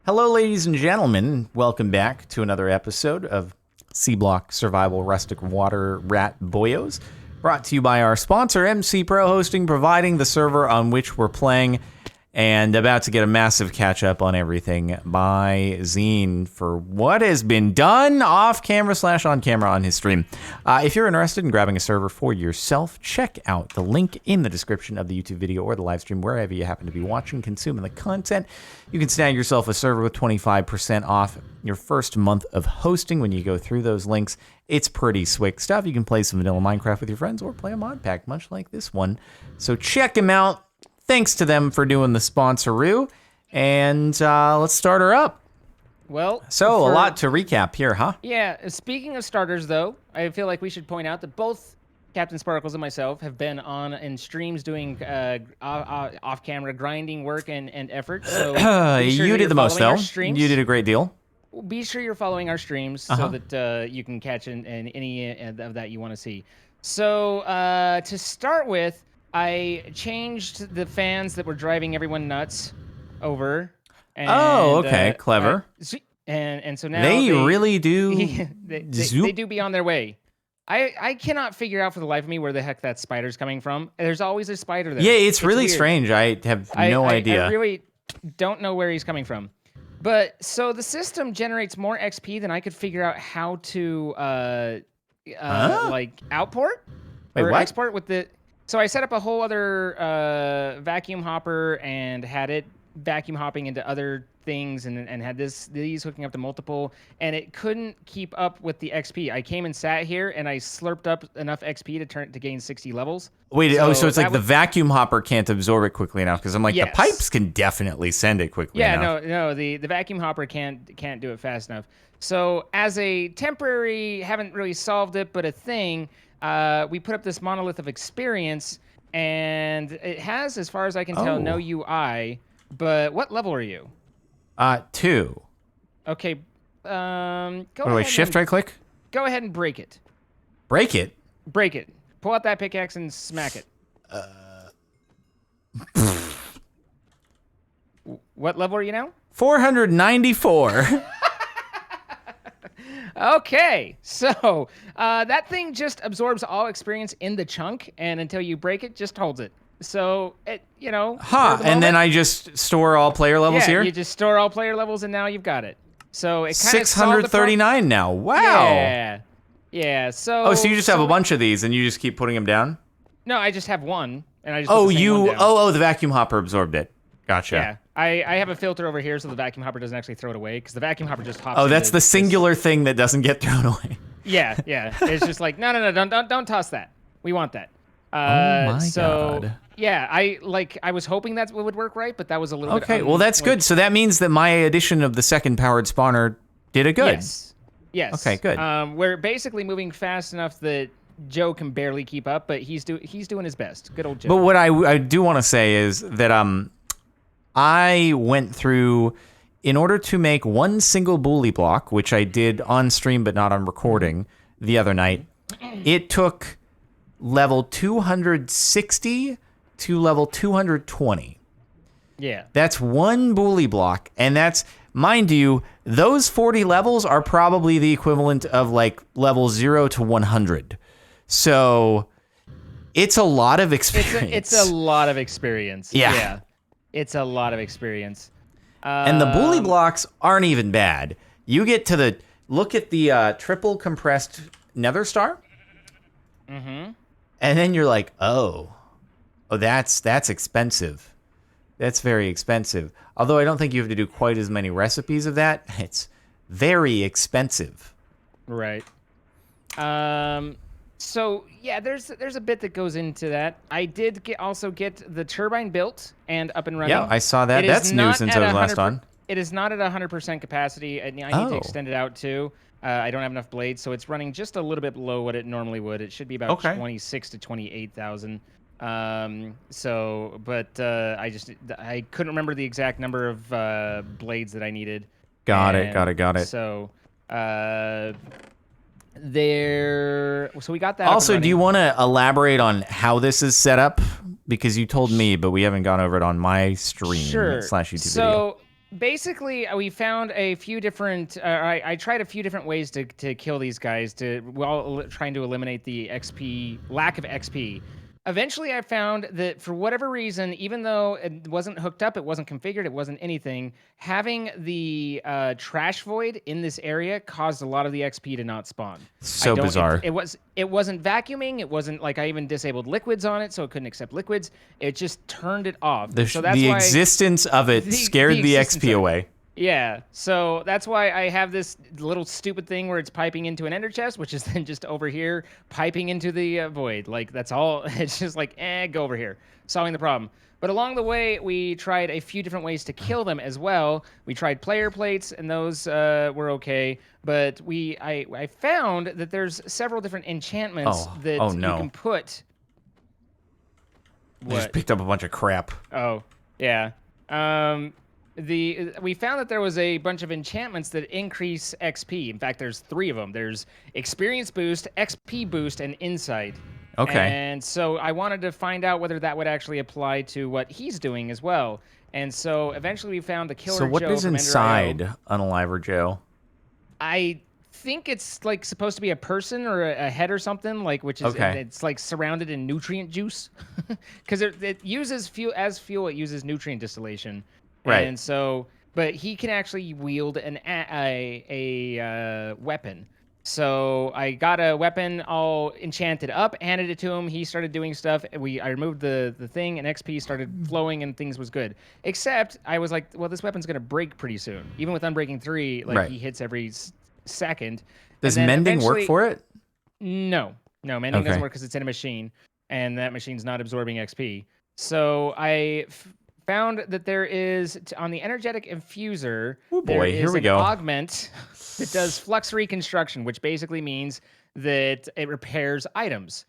Hello, ladies and gentlemen. Welcome back to another episode of Seablock Survival Rustic Water Rat Boyos, brought to you by our sponsor, MC Pro Hosting, providing the server on which we're playing, and about to get a massive catch-up on everything by Zine for what has been done off-camera / on-camera on his stream. If you're interested in grabbing a server for yourself, check out the link in the description of the YouTube video or the live stream, wherever you happen to be watching, consuming the content. You can snag yourself a server with 25% off your first month of hosting when you go through those links. It's pretty slick stuff. You can play some vanilla Minecraft with your friends or play a mod pack, much like this one. So check them out. Thanks to them for doing the sponsoroo, and let's start her up. Well, so a lot to recap here, huh? Yeah. Speaking of starters, though, I feel like we should point out that both CaptainSparklez and myself have been on in streams doing off-camera grinding work and effort. So you did the most, though. You did a great deal. Be sure you're following our streams so that you can catch in any of that you want to see. So to start with, I changed the fans that were driving everyone nuts over. And, okay, clever. And so now they really do. they do be on their way. I cannot figure out for the life of me where the heck that spider's coming from. There's always a spider there. Yeah, it's really weird. Strange. I have no idea. I really don't know where he's coming from. But so the system generates more XP than I could figure out how to like outport or export with the. So I set up a whole other vacuum hopper and had it vacuum hopping into other things and had these hooking up to multiple, and it couldn't keep up with the XP. I came and sat here and I slurped up enough XP to gain 60 levels. Wait, so it's like the vacuum hopper can't absorb it quickly enough, because I'm like, the pipes can definitely send it quickly enough. No, the vacuum hopper can't do it fast enough. So as a temporary, haven't really solved it, but a thing, we put up this monolith of experience, and it has, as far as I can tell, no UI. But what level are you? 2. Okay. Go ahead. What do I shift right click? Go ahead and break it. Break it? Break it. Pull out that pickaxe and smack it. What level are you now? 494. Okay, so that thing just absorbs all experience in the chunk, and until you break it, just holds it. So, and then I just store all player levels here? Yeah, you just store all player levels, and now you've got it. So it kind of 639 now. Wow. Yeah, so... Oh, so you just have a bunch of these, and you just keep putting them down? No, I just have one, and I just put the same one down. The vacuum hopper absorbed it. Gotcha. Yeah, I have a filter over here so the vacuum hopper doesn't actually throw it away, because the vacuum hopper just hops. Oh, that's the singular thing that doesn't get thrown away. Yeah. It's just like, no, don't toss that. We want that. Oh my God. Yeah, I was hoping that would work right, but that was a little bit. Okay, well that's good. So that means that my addition of the second powered spawner did it good. Yes. Okay, good. We're basically moving fast enough that Joe can barely keep up, but he's doing his best. Good old Joe. But what I do want to say is that I went through, in order to make one single bully block, which I did on stream but not on recording the other night, it took level 260 to level 220. Yeah. That's one bully block, and that's, mind you, those 40 levels are probably the equivalent of like level 0 to 100. So it's a lot of experience. It's a lot of experience. Yeah. It's a lot of experience. And the bully blocks aren't even bad. You get to look at the triple compressed Nether star. Mm-hmm. And then you're like, oh, that's expensive. That's very expensive. Although I don't think you have to do quite as many recipes of that. It's very expensive. Right. So yeah, there's a bit that goes into that. I did also get the turbine built and up and running. Yeah, I saw that. That's new since I was last on. It is not at 100% capacity. I need to extend it out too. I don't have enough blades, so it's running just a little bit below what it normally would. It should be about 26 to 28,000. I couldn't remember the exact number of blades that I needed. Got it. So so we got that. Also, do you want to elaborate on how this is set up? Because you told me, but we haven't gone over it on my stream / YouTube video. Basically, we found a few different. I tried a few different ways to kill these guys while trying to eliminate the XP lack of XP. Eventually, I found that for whatever reason, even though it wasn't hooked up, it wasn't configured, it wasn't anything, having the trash void in this area caused a lot of the XP to not spawn. So bizarre. It wasn't vacuuming. It wasn't like I even disabled liquids on it, so it couldn't accept liquids. It just turned it off. So that's the why existence of it scared the XP away. Yeah, so that's why I have this little stupid thing where it's piping into an ender chest, which is then just over here piping into the void. Like, that's all. It's just like, go over here, solving the problem. But along the way, we tried a few different ways to kill them as well. We tried player plates, and those were okay. But I found that there's several different enchantments that you can put. I just picked up a bunch of crap. Oh, yeah. We found that there was a bunch of enchantments that increase XP. In fact, there's 3 of them. There's Experience Boost, XP Boost, and Insight. Okay. And so I wanted to find out whether that would actually apply to what he's doing as well. And so eventually we found the Killer Joe. So what is inside Unaliver Joe? I think it's like supposed to be a person or a head or something, like, which is it's like surrounded in nutrient juice, because it uses fuel as fuel. It uses nutrient distillation. Right. And so, but he can actually wield a weapon. So I got a weapon all enchanted up, handed it to him. He started doing stuff. I removed the thing, and XP started flowing, and things was good. Except I was like, well, this weapon's gonna break pretty soon. Even with Unbreaking 3, like he hits every second. Does mending work for it? No, mending doesn't work because it's in a machine, and that machine's not absorbing XP. So I found that there is, on the energetic infuser, there is an augment that does flux reconstruction, which basically means that it repairs items.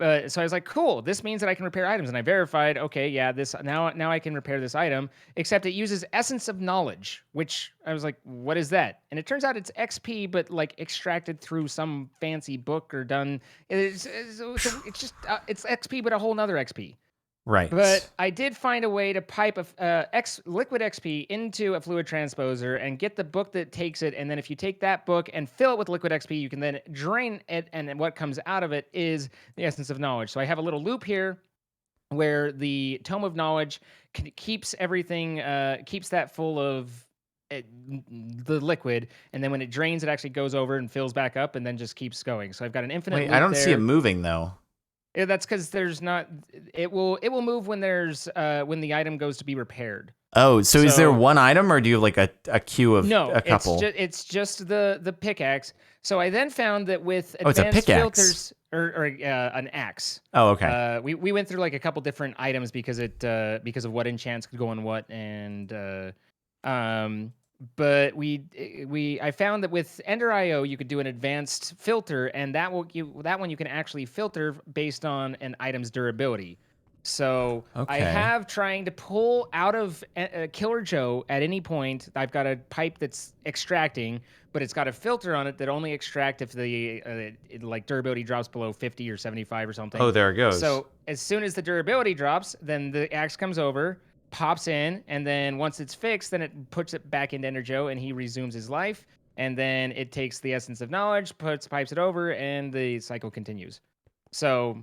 So I was like, cool, this means that I can repair items. And I verified, okay, yeah, now I can repair this item, except it uses Essence of Knowledge, which I was like, what is that? And it turns out it's XP, but like extracted through some fancy book or done. It's XP, but a whole nother XP. Right. But I did find a way to pipe liquid XP into a fluid transposer and get the book that takes it. And then if you take that book and fill it with liquid XP, you can then drain it. And what comes out of it is the Essence of Knowledge. So I have a little loop here where the Tome of Knowledge keeps everything, keeps that full of the liquid. And then when it drains, it actually goes over and fills back up and then just keeps going. So I've got an infinite loop I don't see it moving, though. Yeah, that's because there's not. It will move when there's when the item goes to be repaired. Oh, so is there one item, or do you have like a queue of a couple? No, it's just the pickaxe. So I then found that with advanced filters or an axe. Oh, okay. We went through like a couple different items because of what enchants could go on what, and but I found that with Ender IO you could do an advanced filter, and that one you can actually filter based on an item's durability. So I have trying to pull out of Killer Joe at any point. I've got a pipe that's extracting, but it's got a filter on it that only extract if the like durability drops below 50 or 75 or something. Oh, there it goes. So as soon as the durability drops, then the axe comes over, pops in, and then once it's fixed, then it puts it back into Ender Joe, and he resumes his life. And then it takes the Essence of Knowledge, pipes it over, and the cycle continues. So,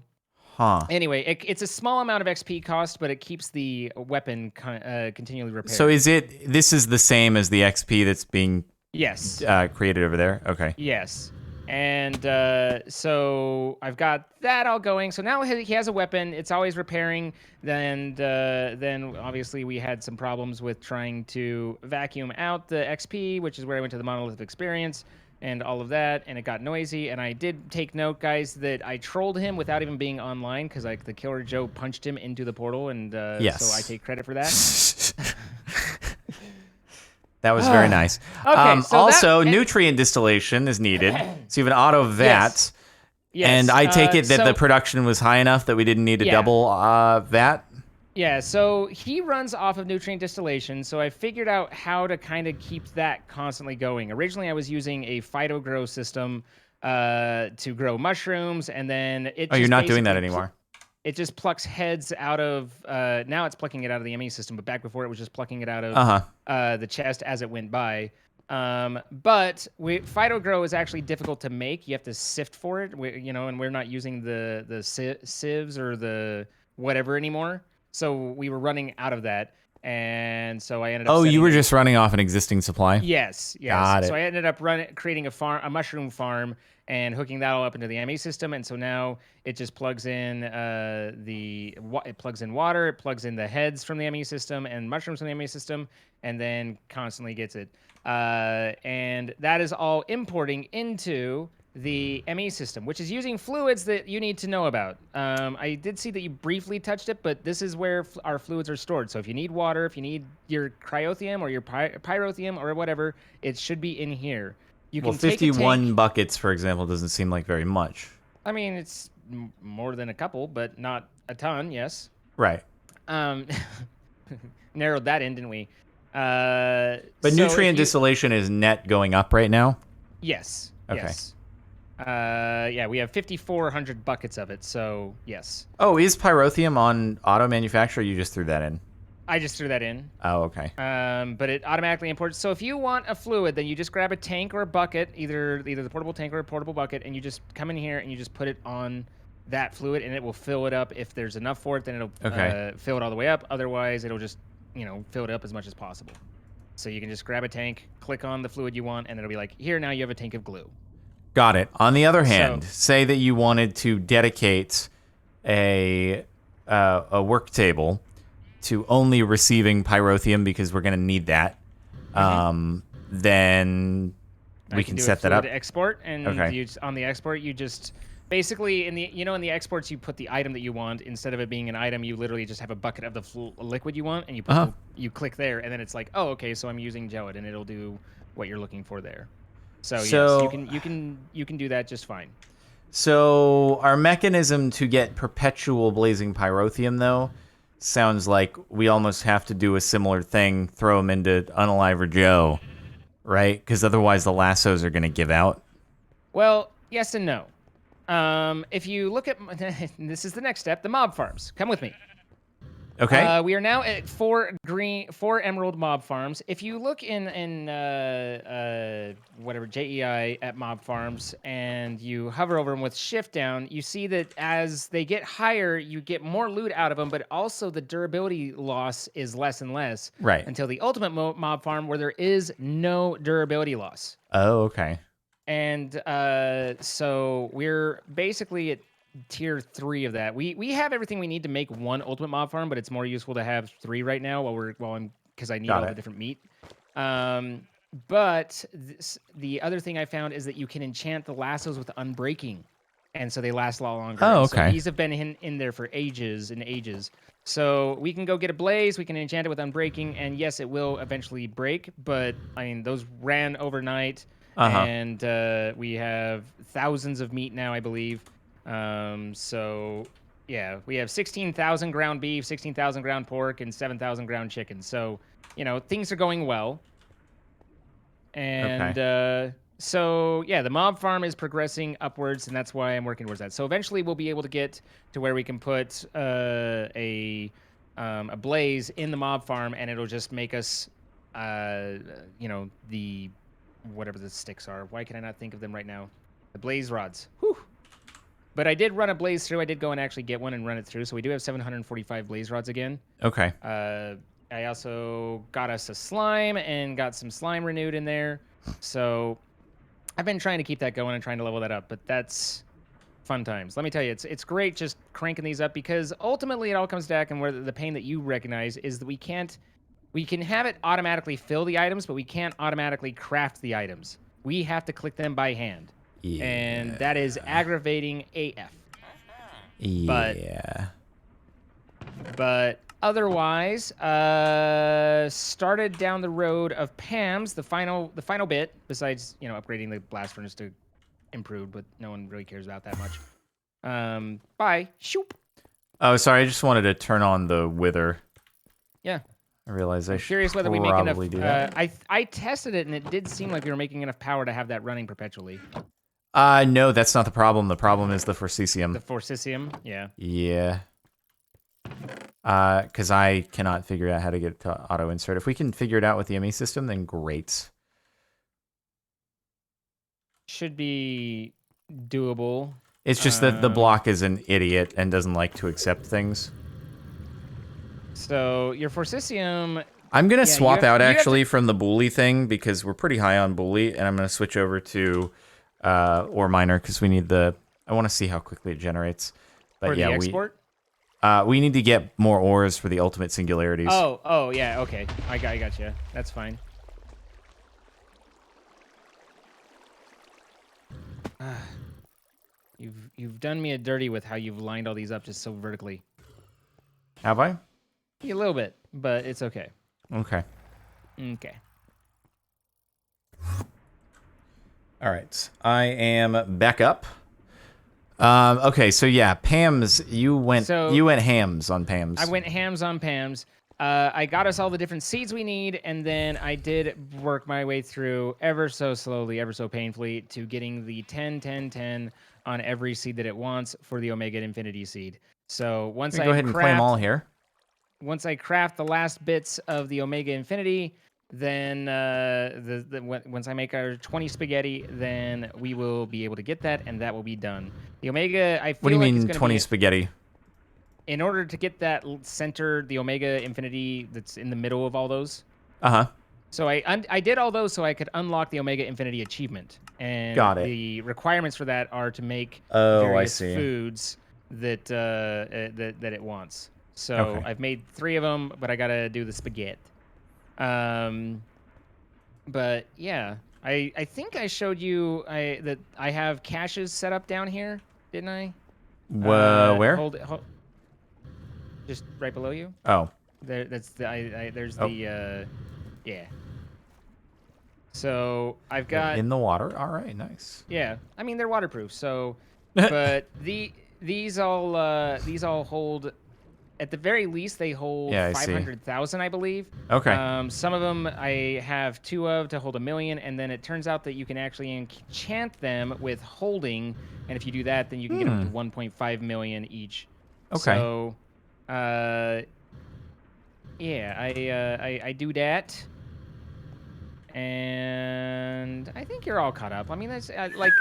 anyway, it's a small amount of XP cost, but it keeps the weapon continually repaired. So this is the same as the XP that's being created over there? Okay. Yes. And so I've got that all going. So now he has a weapon. It's always repairing. Then obviously we had some problems with trying to vacuum out the XP, which is where I went to the Monolith Experience and all of that. And it got noisy. And I did take note, guys, that I trolled him without even being online because like the Killer Joe punched him into the portal. And so I take credit for that. That was very nice. Okay, so also, nutrient distillation is needed. So you have an auto vat. Yes. And I take it that the production was high enough that we didn't need a double vat? Yeah, so he runs off of nutrient distillation, so I figured out how to kind of keep that constantly going. Originally, I was using a phytogrow system to grow mushrooms, and then it you're not doing that anymore? it just plucks heads out of. Now it's plucking it out of the ME system, but back before it was just plucking it out of the chest as it went by. But Phytogrow is actually difficult to make. You have to sift for it, and we're not using the sieves or the whatever anymore. So we were running out of that, and so I ended up. Oh, you were just running off an existing supply? Yes. Got it. So I ended up creating a mushroom farm, and hooking that all up into the ME system, and so now it just plugs in it plugs in water, it plugs in the heads from the ME system and mushrooms from the ME system, and then constantly gets it. And that is all importing into the ME system, which is using fluids that you need to know about. I did see that you briefly touched it, but this is where our fluids are stored. So if you need water, if you need your cryotheum or your pyrotheum or whatever, it should be in here. You can 51 buckets, for example, doesn't seem like very much. I mean, it's more than a couple, but not a ton, yes. Right. Narrowed that in, didn't we? But nutrient distillation is net going up right now? Yes. Okay. Yes. Yeah, we have 5,400 buckets of it, so yes. Oh, is pyrotheum on auto manufacture? You just threw that in? I just threw that in. Oh, okay. But it automatically imports. So if you want a fluid, then you just grab a tank or a bucket, either the portable tank or a portable bucket, and you just come in here and you just put it on that fluid, and it will fill it up. If there's enough for it, then it'll fill it all the way up. Otherwise, it'll just fill it up as much as possible. So you can just grab a tank, click on the fluid you want, and it'll be like, here, now you have a tank of glue. Got it. On the other hand, say that you wanted to dedicate a work table to only receiving pyrotheum because we're going to need that. Then we can set that up. Export, and on the export, you just basically in the exports you put the item that you want. Instead of it being an item, you literally just have a bucket of the liquid you want, and you put you click there, and then it's like, oh, okay, so I'm using gel, and it'll do what you're looking for there. So yes, you can do that just fine. So our mechanism to get perpetual blazing pyrotheum, though, sounds like we almost have to do a similar thing, throw them into Unaliver Joe, right? Because otherwise the lassos are going to give out. Well, yes and no. If you look at this is the next step, the mob farms. Come with me. Okay. We are now at 4 emerald mob farms. If you look in whatever JEI at mob farms and you hover over them with shift down, you see that as they get higher, you get more loot out of them, but also the durability loss is less and less. Right. Until the ultimate mob farm where there is no durability loss. Oh, okay. And so we're basically at tier 3 of that. We have everything we need to make one ultimate mob farm, but it's more useful to have 3 right now because I need all the different meat. But the other thing I found is that you can enchant the lassos with unbreaking, and so they last a lot longer. Oh, okay. So these have been in there for ages and ages. So we can go get a blaze, we can enchant it with unbreaking, and yes, it will eventually break, but I mean, those ran overnight, and we have thousands of meat now, I believe. So yeah, we have 16,000 ground beef, 16,000 ground pork, and 7,000 ground chicken. So, things are going well. And, so yeah, the mob farm is progressing upwards, and that's why I'm working towards that. So eventually we'll be able to get to where we can put, a blaze in the mob farm, and it'll just make us, whatever the sticks are. Why can I not think of them right now? The blaze rods. Whew. But I did run a blaze through. I did go and actually get one and run it through. So we do have 745 blaze rods again. Okay. I also got us a slime and got some slime renewed in there. So I've been trying to keep that going and trying to level that up. But that's fun times. Let me tell you, it's great just cranking these up because ultimately it all comes back and where the pain that you recognize is that we can have it automatically fill the items, but we can't automatically craft the items. We have to click them by hand. Yeah. And that is aggravating AF. Yeah. But otherwise, started down the road of Pam's, the final bit, besides, upgrading the blast furnace to improved, but no one really cares about that much. Bye. Shoop. Oh, sorry, I just wanted to turn on the wither. Yeah. I realized I should curious whether we make enough. Do that. I tested it, and it did seem like we were making enough power to have that running perpetually. No, that's not the problem. The problem is the forcesium. The forcesium, yeah. Yeah. Because I cannot figure out how to get it to auto insert. If we can figure it out with the ME system, then great. Should be doable. It's just that the block is an idiot and doesn't like to accept things. So your Forcisium... I'm going to swap out, actually, from the Boolean thing, because we're pretty high on Boolean, and I'm going to switch over to Ore Miner, because we need the... I want to see how quickly it generates. But for yeah, the export? we need to get more ores for the ultimate singularities. Oh, yeah, okay. I got you. That's fine. You've done me a dirty with how you've lined all these up just so vertically. Have I? A little bit, but it's okay. Okay. Okay. All right. I am back up. Okay, so yeah, Pam's. You went hams on Pam's. I went hams on Pam's. I got us all the different seeds we need, and then I did work my way through ever so slowly, ever so painfully, to getting the 10, 10, 10 on every seed that it wants for the Omega Infinity seed. So once I go ahead and claim all here. Once I craft the last bits of the Omega Infinity, then once I make our 20 spaghetti, then we will be able to get that, and that will be done. The Omega, I feel What do you like mean it's gonna 20 be spaghetti? in order to get that center, the Omega Infinity that's in the middle of all those. Uh-huh. So I did all those so I could unlock the Omega Infinity achievement. And Got it. the requirements for that are to make various foods that that it wants. So Okay. I've made 3 of them, but I gotta do the spaghetti. But yeah, I think I showed you that I have caches set up down here, didn't I? Where? Hold, just right below you. Oh. There, that's the there's Oh. the yeah. So I've got in the water. All right, nice. Yeah, I mean they're waterproof. So, but these all hold. At the very least, they hold 500,000, I believe. Okay. Some of them I have 2 of to hold 1 million, and then it turns out that you can actually enchant them with holding, and if you do that, then you can get them to 1.5 million each. Okay. So, yeah, I do that, and I think you're all caught up. I mean, that's like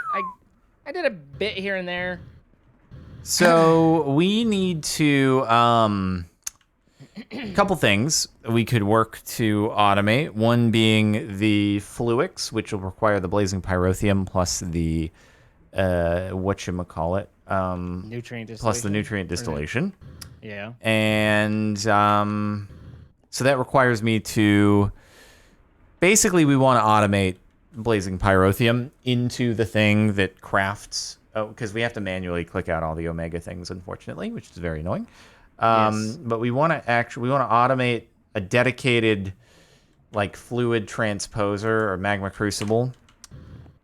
I did a bit here and there. So we need to a couple things we could work to automate. One being the fluix, which will require the blazing pyrotheum plus the whatchamacallit, nutrient distillation. plus the nutrient distillation. Yeah. And so that requires me to basically we want to automate blazing pyrotheum into the thing that crafts. Oh, because we have to manually click out all the Omega things, unfortunately, which is very annoying. Yes. But we want to automate a dedicated, like, fluid transposer or magma crucible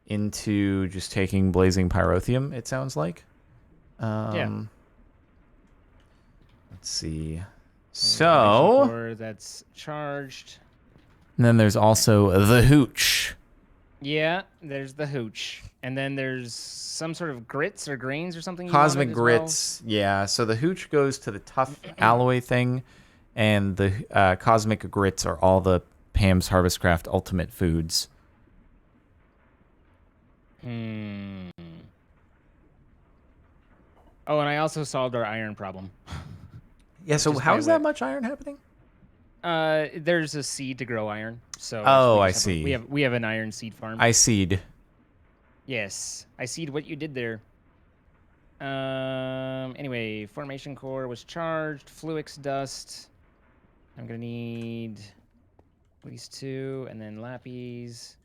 into just taking blazing pyrotheum. It sounds like. Yeah. Let's see. So that's charged. And then there's also the hooch. Yeah, there's the hooch. And then there's some sort of grits or grains or something. Cosmic grits, yeah. So the hooch goes to the tough alloy thing, and the cosmic grits are all the Pam's Harvestcraft ultimate foods. Oh, and I also solved our iron problem. Yeah, so how is that much iron happening? There's a seed to grow iron. So I see. We have an iron seed farm. I seed. Yes, I seed what you did there. Anyway, formation core was charged. Fluix dust. I'm gonna need at least 2, and then lapis.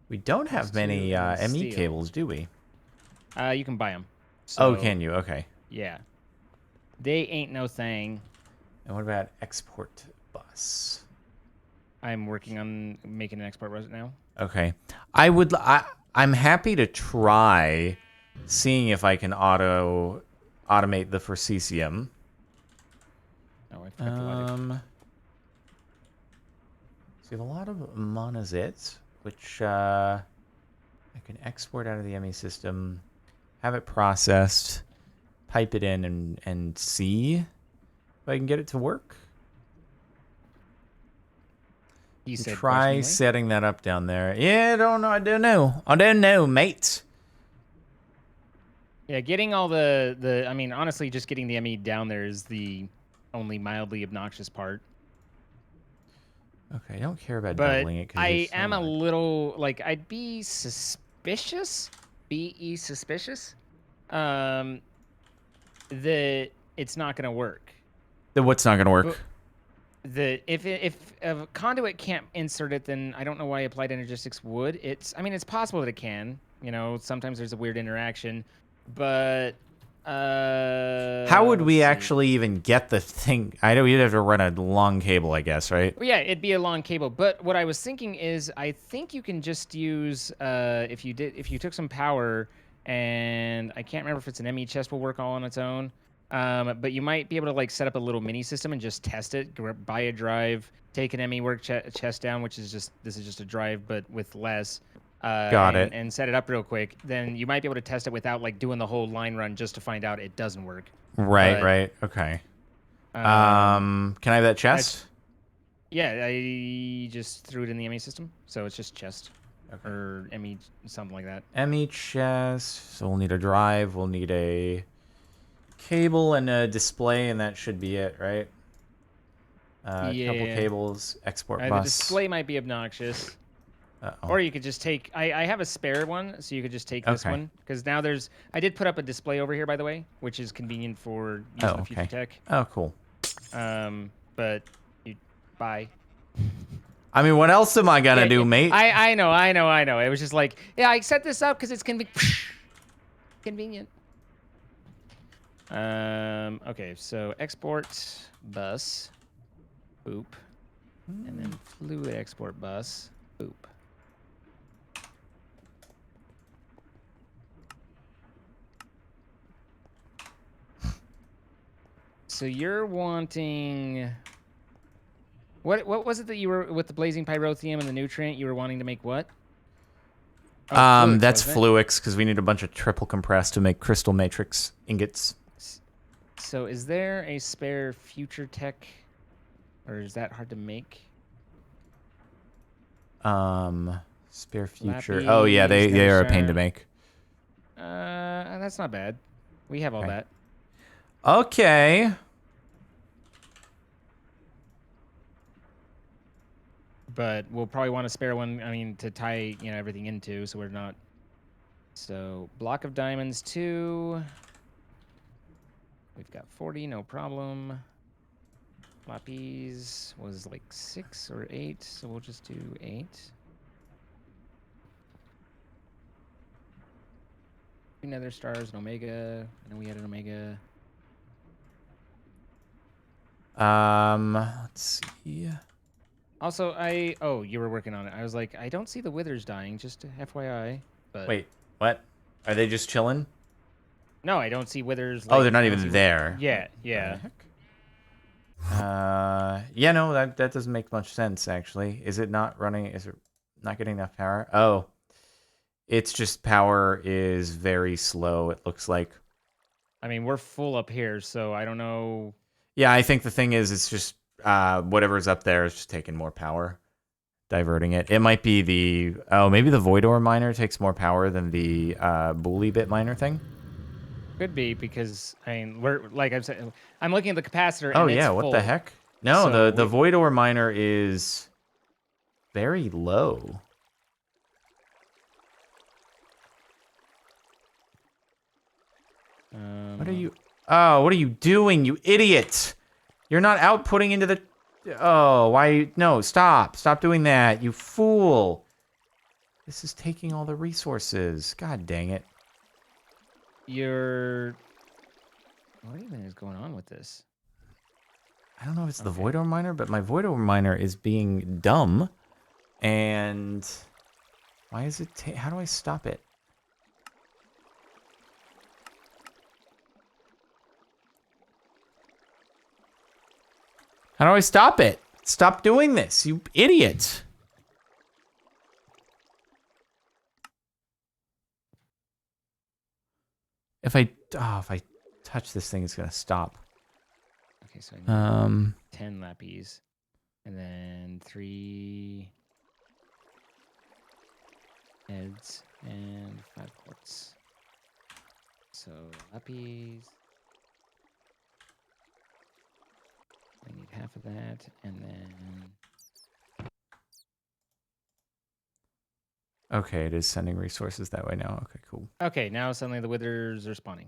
We don't have many ME cables, do we? You can buy them. So, can you? Okay. Yeah. They ain't no thing. And what about export bus? I'm working on making an export right now. Okay. I'm happy to try seeing if I can automate the Forcisium. Oh, I forgot the logic. So we have a lot of monazits, which I can export out of the ME system, have it processed, pipe it in and see if I can get it to work. You said Try questioningly. setting that up down there. Yeah, I don't know, mate. Yeah, getting all the I mean, honestly, just getting the ME down there is the only mildly obnoxious part. Okay, I don't care about But doubling it because I there's so am a much. little like I'd be suspicious, suspicious, um, that it's not gonna work. Then what's not gonna work? But if a conduit can't insert it, then I don't know why applied energistics would. I mean, it's possible that it can. You know, sometimes there's a weird interaction, but How would let's we see. actually even get the thing? I know you'd have to run a long cable, I guess, right? Well, yeah, it'd be a long cable. But what I was thinking is, I think you can just use if you took some power, and I can't remember if it's an ME chest will work all on its own. But you might be able to like set up a little mini system and just test it. Buy a drive, take an ME work chest down, which is just a drive but with less. Got it. And set it up real quick. Then you might be able to test it without like doing the whole line run just to find out it doesn't work. Right, But, right. Okay. Can I have that chest? Yeah, I just threw it in the ME system, so it's just chest or ME something like that. ME chest. So we'll need a drive. We'll need a cable and a display, and that should be it, right? A couple cables, export The bus. display might be obnoxious. Uh-oh. Or you could just take. I have a spare one, so you could just take this one because now there's. I did put up a display over here, by the way, which is convenient for using the future tech. Oh, cool. But you bye. I mean, what else am I gonna do, mate? I know. It was just like, yeah, I set this up because it's convenient. Okay, so export bus, boop, and then fluid export bus, boop. So you're wanting. What was it that you were with the blazing pyrotheum and the nutrient? You were wanting to make what? Oh, fluix, that's fluix because we need a bunch of triple compressed to make crystal matrix ingots. So is there a spare future tech, or is that hard to make? Spare future. Oh yeah, they are a pain to make. That's not bad. We have all that. Okay. But we'll probably want a spare one, I mean, to tie, everything into, so we're not... So, block of diamonds, 2. We've got 40, no problem. Lapis was like 6 or 8, so we'll just do 8. 2 nether stars, an omega. I know we had an omega. Let's see. Also, oh, you were working on it. I was like, I don't see the withers dying, just FYI. But wait, what? Are they just chilling? No, I don't see withers. Oh, they're not even there. Yeah. Yeah, no, that doesn't make much sense, actually. Is it not running? Is it not getting enough power? Oh, it's just power is very slow, it looks like. I mean, we're full up here, so I don't know. Yeah, I think the thing is, it's just whatever's up there is just taking more power, diverting it. It might be maybe the Void Ore miner takes more power than the Bully Bit miner thing. Could be because I mean we're like I'm saying, I'm looking at the capacitor. Oh and yeah, it's what full. the heck? No, So the Void Ore miner is very low. What are you? Oh, what are you doing, you idiot? You're not outputting into the... Oh, why? No, stop. Stop doing that, you fool. This is taking all the resources. God dang it. What even is going on with this? I don't know if it's the Void Ore miner, but my Void Ore miner is being dumb. And... Why is it... How do I stop it? How do I stop it? Stop doing this, you idiot. If I touch this thing, it's gonna stop. Okay, so I need 10 lappies, and then 3 heads and 5 quartz. So lappies. I need half of that, and then. Okay, it is sending resources that way now. Okay, cool. Okay, now suddenly the withers are spawning.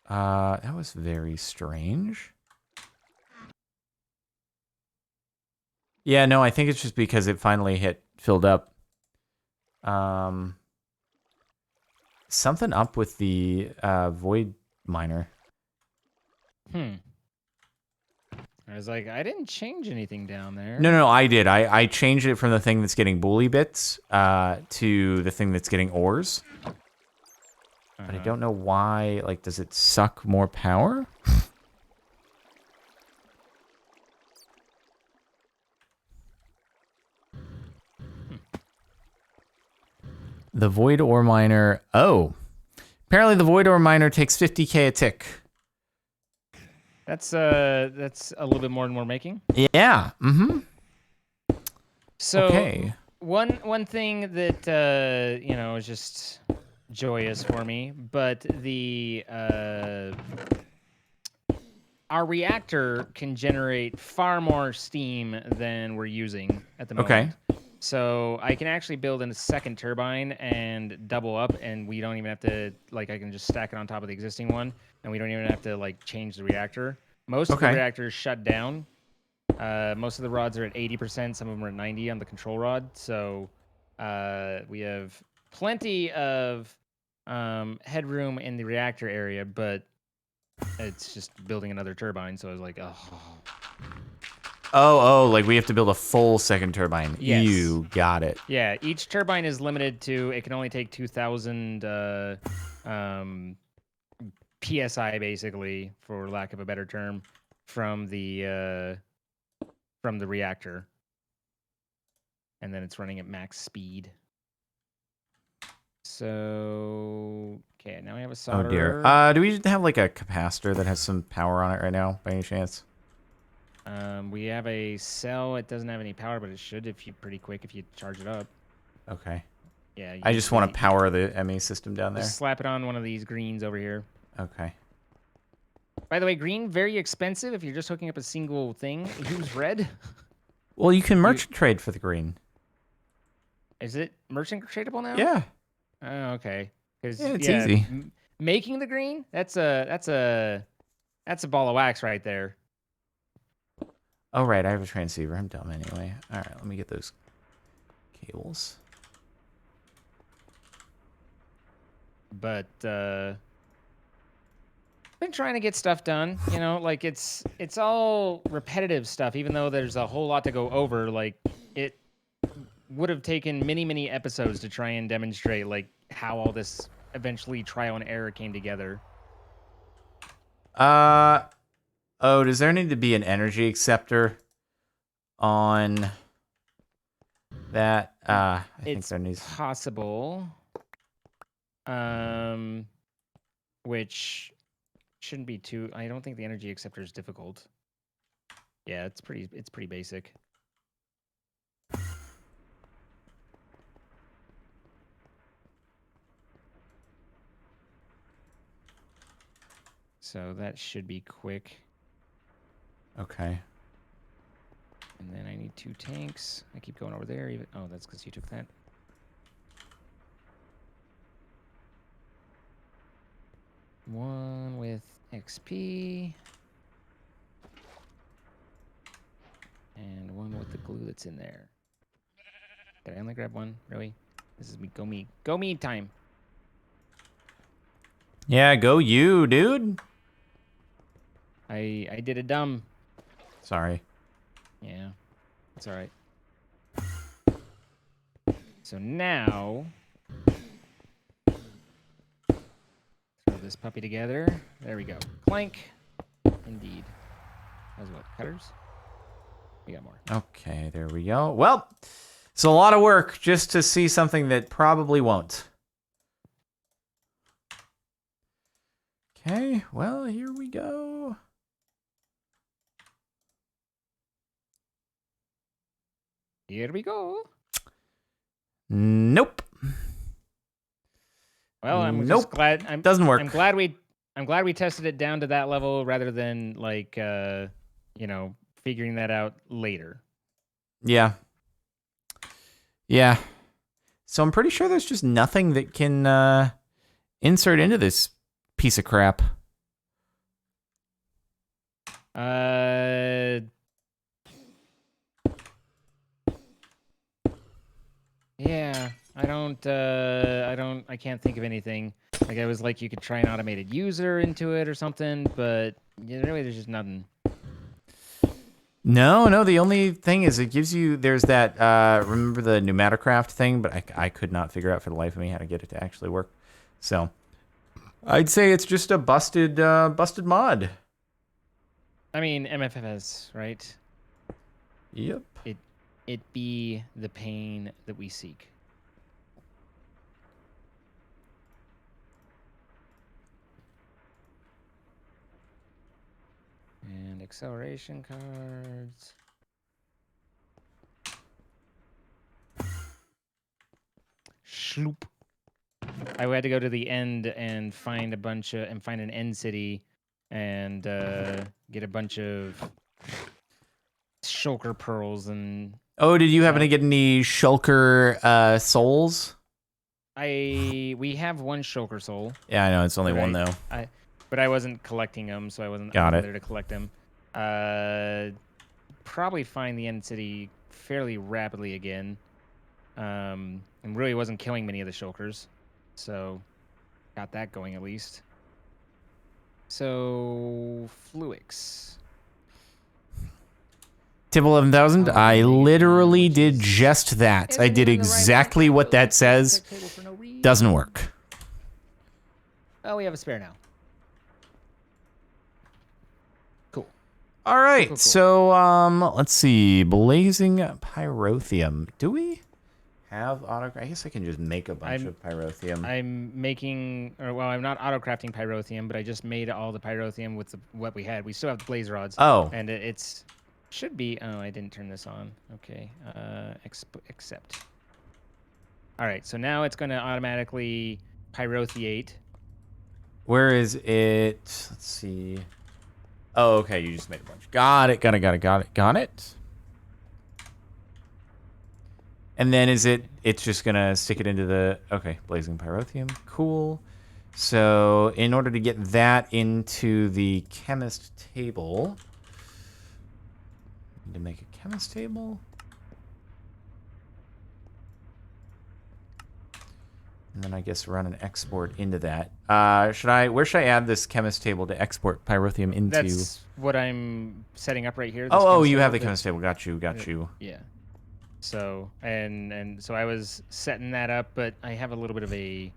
That was very strange. Yeah, no, I think it's just because it finally filled up. Something up with the void miner. I was like, I didn't change anything down there. No, I did. I changed it from the thing that's getting bully bits to the thing that's getting ores. But I don't know why. Like, does it suck more power? The void ore miner. Oh, apparently the void ore miner takes 50k a tick. That's a little bit more than we're making. Yeah. Mm-hmm. So okay. one thing that is just joyous for me, but the our reactor can generate far more steam than we're using at the moment. Okay. So I can actually build in a second turbine and double up, and we don't even have to, like, I can just stack it on top of the existing one, and we don't even have to, like, change the reactor. Most of the reactors shut down. Most of the rods are at 80%. Some of them are at 90 on the control rod. So we have plenty of headroom in the reactor area, but it's just building another turbine. So I was like, oh. Oh, like we have to build a full second turbine. Yes. You got it. Yeah, each turbine is limited to, it can only take 2,000 PSI, basically, for lack of a better term, from the reactor. And then it's running at max speed. So, okay, now we have a solder. Oh, dear. Do we have, like, a capacitor that has some power on it right now, by any chance? We have a cell. It doesn't have any power, but it should pretty quick if you charge it up. Okay. Yeah. I just want to power the ME system down there. Just slap it on one of these greens over here. Okay. By the way, green, very expensive if you're just hooking up a single thing. Use red. Well, you can merchant trade for the green. Is it merchant tradable now? Yeah. Oh, okay. Yeah, it's easy. Making the green, that's a ball of wax right there. Oh, right. I have a transceiver. I'm dumb anyway. All right. Let me get those cables. But been trying to get stuff done. You know, like it's all repetitive stuff. Even though there's a whole lot to go over, like it would have taken many episodes to try and demonstrate like how all this eventually trial and error came together. Oh, does there need to be an energy acceptor on that? I think there needs. It's possible. Which shouldn't be too. I don't think the energy acceptor is difficult. Yeah, it's pretty basic. So that should be quick. Okay. And then I need 2 tanks. I keep going over there. Oh, that's because you took that. One with XP. And one with the glue that's in there. Did I only grab one? Really? This is me. Go me time. Yeah, go you, dude. I did a dumb. Sorry. Yeah, it's all right. So now, throw this puppy together. There we go. Clank. Indeed. That was what? Cutters? We got more. Okay, there we go. Well, it's a lot of work just to see something that probably won't. Okay, well, here we go. Here we go. Nope. Well, I'm just glad. Doesn't work. I'm glad we tested it down to that level rather than like you know, figuring that out later. Yeah. Yeah. So I'm pretty sure there's just nothing that can insert into this piece of crap. Yeah, I can't think of anything. Like, I was like, you could try an automated user into it or something, but really, there's just nothing. No, the only thing is it gives you, there's that, remember the pneumatocraft thing, but I could not figure out for the life of me how to get it to actually work. So, I'd say it's just a busted mod. I mean, MFFS, right? Yep. It be the pain that we seek. And acceleration cards. Schloop. I had to go to the end and find an end city and get a bunch of shulker pearls and. Oh, did you happen to get any shulker souls? We have one shulker soul. Yeah, I know it's only one though. But I wasn't collecting them, so I wasn't there to collect them. Probably find the end city fairly rapidly again. And really wasn't killing many of the shulkers, so got that going at least. So fluix. Tip 11,000. I literally did just that. I did exactly what that says. Doesn't work. Oh, we have a spare now. Cool. All right. Cool. So let's see. Blazing pyrotheum. Do we have auto? I guess I can just make a bunch of pyrotheum. I'm not auto-crafting pyrotheum, but I just made all the pyrotheum with what we had. We still have the blaze rods. Oh. And it's should be. Oh, I didn't turn this on. Okay. Accept. All right. So now it's going to automatically pyrotheate. Where is it? Let's see. Oh, okay. You just made a bunch. Got it. Got it. And then it's just going to stick it into the, okay, blazing pyrotheum. Cool. So in order to get that into the chemist table, need to make a chemist table. And then I guess run an export into that. Where should I add this chemist table to export pyrotheum into? That's what I'm setting up right here. Oh, you have the chemist table. Got you. Yeah. So so I was setting that up, but I have a little bit of a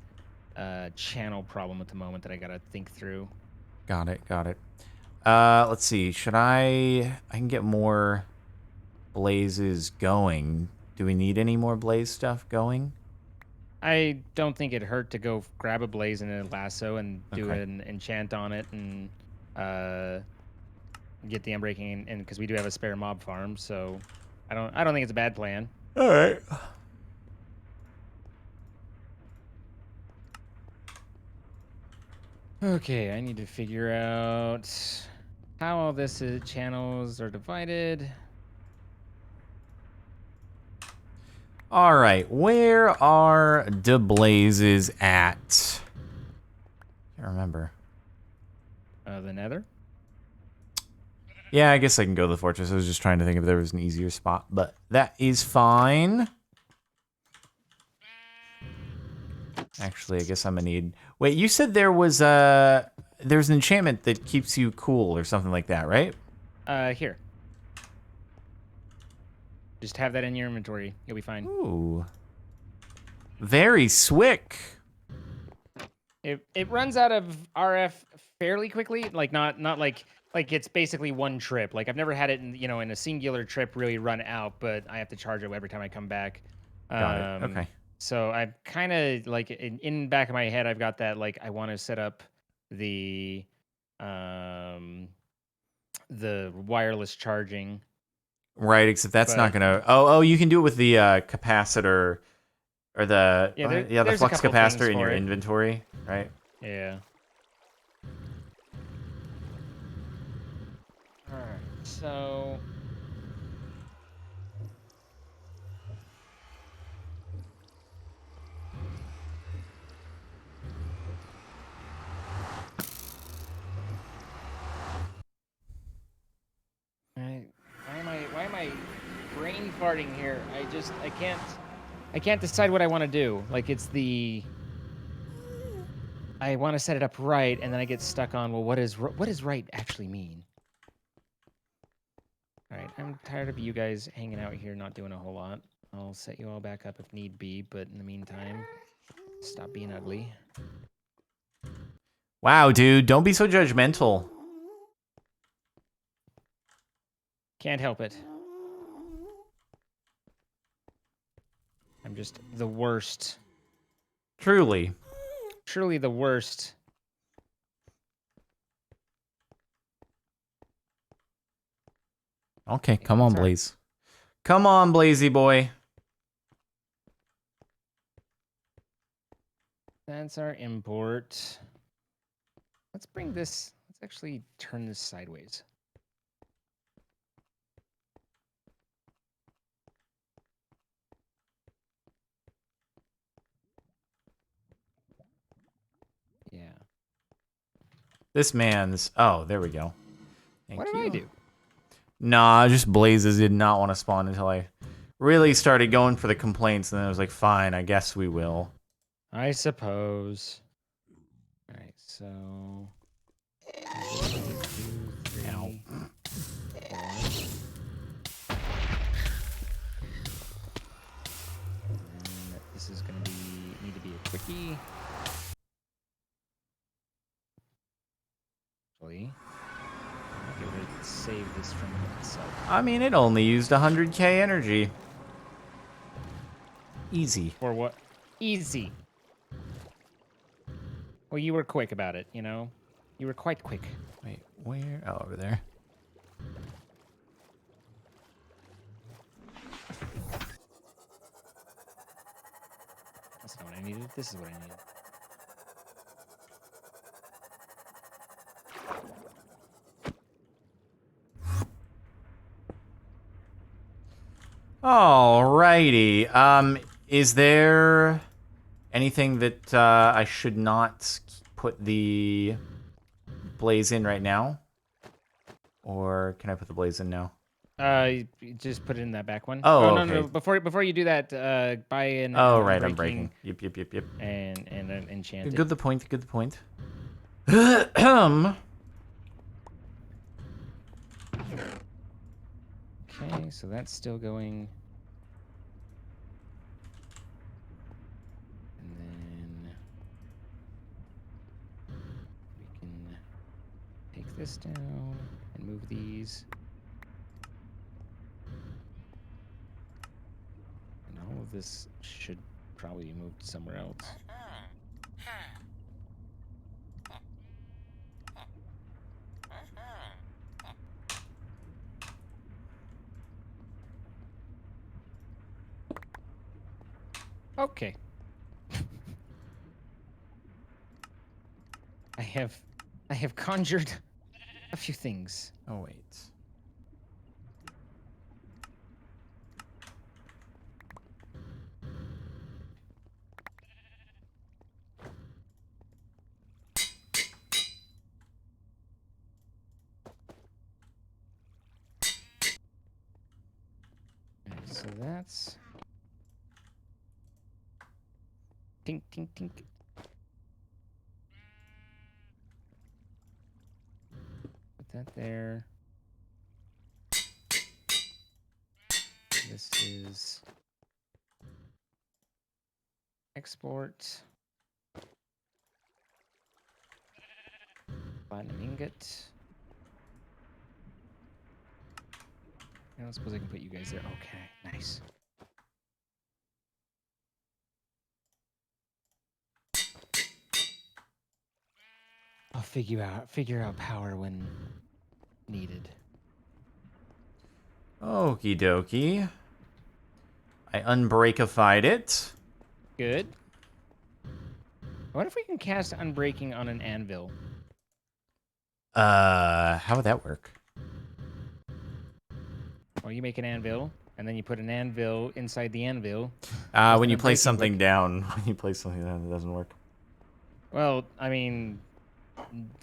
channel problem at the moment that I gotta think through. Got it. Let's see. Should I can get more blazes going. Do we need any more blaze stuff going? I don't think it'd hurt to go grab a blaze and a lasso and do an enchant on it and get the unbreaking in because we do have a spare mob farm, so I don't think it's a bad plan. All right. Okay, I need to figure out how all this channels are divided. All right, where are the blazes at? Can't remember. The Nether? Yeah, I guess I can go to the fortress. I was just trying to think if there was an easier spot, but that is fine. Actually, I guess I'm gonna need. Wait, you said there's an enchantment that keeps you cool or something like that, right? Here. Just have that in your inventory. You'll be fine. Ooh. Very swick. It runs out of RF fairly quickly. Like not like it's basically one trip. Like I've never had it in a singular trip really run out, but I have to charge it every time I come back. Got it. Okay. So I'm kind of like in the back of my head, I've got that like I want to set up the the wireless charging. Right, except that's not gonna. Oh, you can do it with the capacitor or the the flux capacitor in your inventory, right? Yeah. All right. So. Why am I brain farting here? I can't decide what I want to do. Like I want to set it up right, and then I get stuck on, well, what does right actually mean? All right, I'm tired of you guys hanging out here, not doing a whole lot. I'll set you all back up if need be, but in the meantime, stop being ugly. Wow, dude, don't be so judgmental. Can't help it. I'm just the worst. Truly. Truly the worst. Okay, come on, Blaze. Come on, Blazy boy. That's our import. Let's bring this. Let's actually turn this sideways. Yeah. This man's... Oh, there we go. Thank you. What did I do? Nah, just Blazes did not want to spawn until I really started going for the complaints, and then I was like, fine, I guess we will. I suppose. All right, so... 1, 2, 3, Ow. 4. And this is going to need to be a quickie. Actually, I'll be able to save this from itself. I mean, it only used 100k energy. Easy. For what? Easy. Well, you were quick about it, you know? You were quite quick. Wait, where? Oh, over there. That's not what I needed. This is what I needed. Alrighty. Is there anything that I should not put the blaze in right now? Or can I put the blaze in now? Just put it in that back one. Oh, no, okay. no. Before you do that, buy an. Oh, right, I'm breaking. Yep. And an enchanting. Good the point. Okay, so that's still going. And then we can take this down and move these. And all of this should probably be moved somewhere else. Okay. I have conjured a few things. Oh, wait. Okay, so that's tink tink tink. Put that there. This is export. Platinum ingot. I don't suppose I can put you guys there. Okay, nice. A figure out power when needed. Okie dokie. I unbreakified it. Good. I wonder if we can cast Unbreaking on an anvil. How would that work? Well, you make an anvil, and then you put an anvil inside the anvil. When you place something down, it doesn't work. Well, I mean,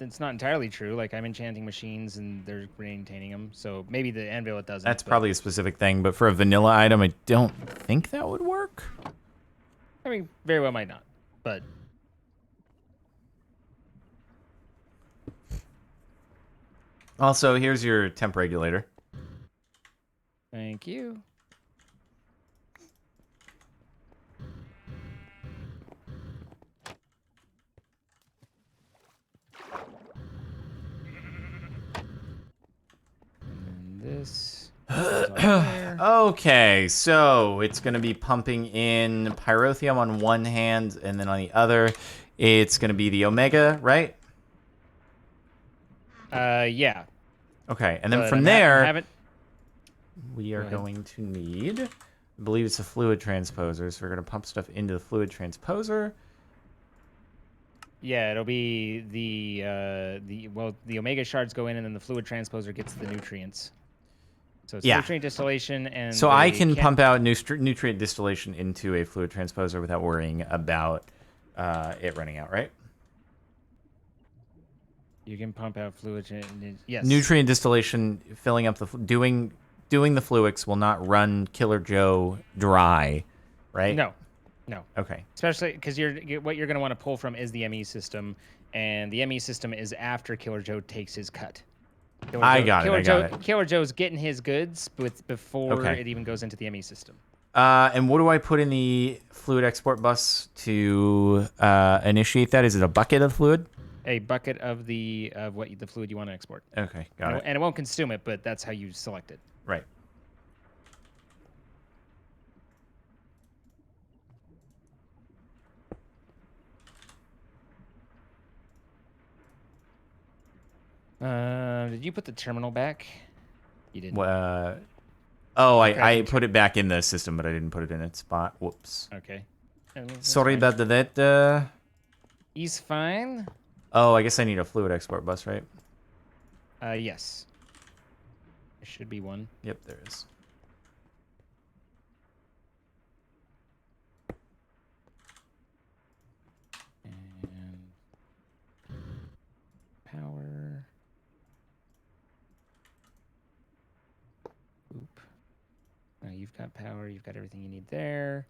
it's not entirely true. Like, I'm enchanting machines, and they're maintaining them. So maybe the anvil it doesn't. That's probably a specific thing, but for a vanilla item, I don't think that would work. I mean, very well might not, but... Also, here's your temp regulator. Thank you. And this. Okay, so it's going to be pumping in pyrotheum on one hand, and then on the other, it's going to be the omega, right? Yeah. Okay, and then from there, we are Go going to need, I believe it's a fluid transposer, so we're going to pump stuff into the fluid transposer. Yeah, it'll be the omega shards go in, and then the fluid transposer gets the nutrients. So it's nutrient distillation, and so I can pump out nutrient distillation into a fluid transposer without worrying about it running out, right? You can pump out fluid. Yes. Nutrient distillation, filling up the doing the fluix will not run Killer Joe dry, right? No. Okay. Especially because what you're going to want to pull from is the ME system, and the ME system is after Killer Joe takes his cut. I got it. Killer Joe's getting his goods before it even goes into the ME system. And what do I put in the fluid export bus to initiate that? Is it a bucket of fluid? A bucket of the fluid you want to export. Okay, got it. And it won't consume it, but that's how you select it. Right. Did you put the terminal back? You didn't. I put it back in the system, but I didn't put it in its spot. Whoops. Okay. Sorry about that. He's fine. Oh, I guess I need a fluid export bus, right? Yes. There should be one. Yep, there is. And power. Oop. Now you've got power. You've got everything you need there.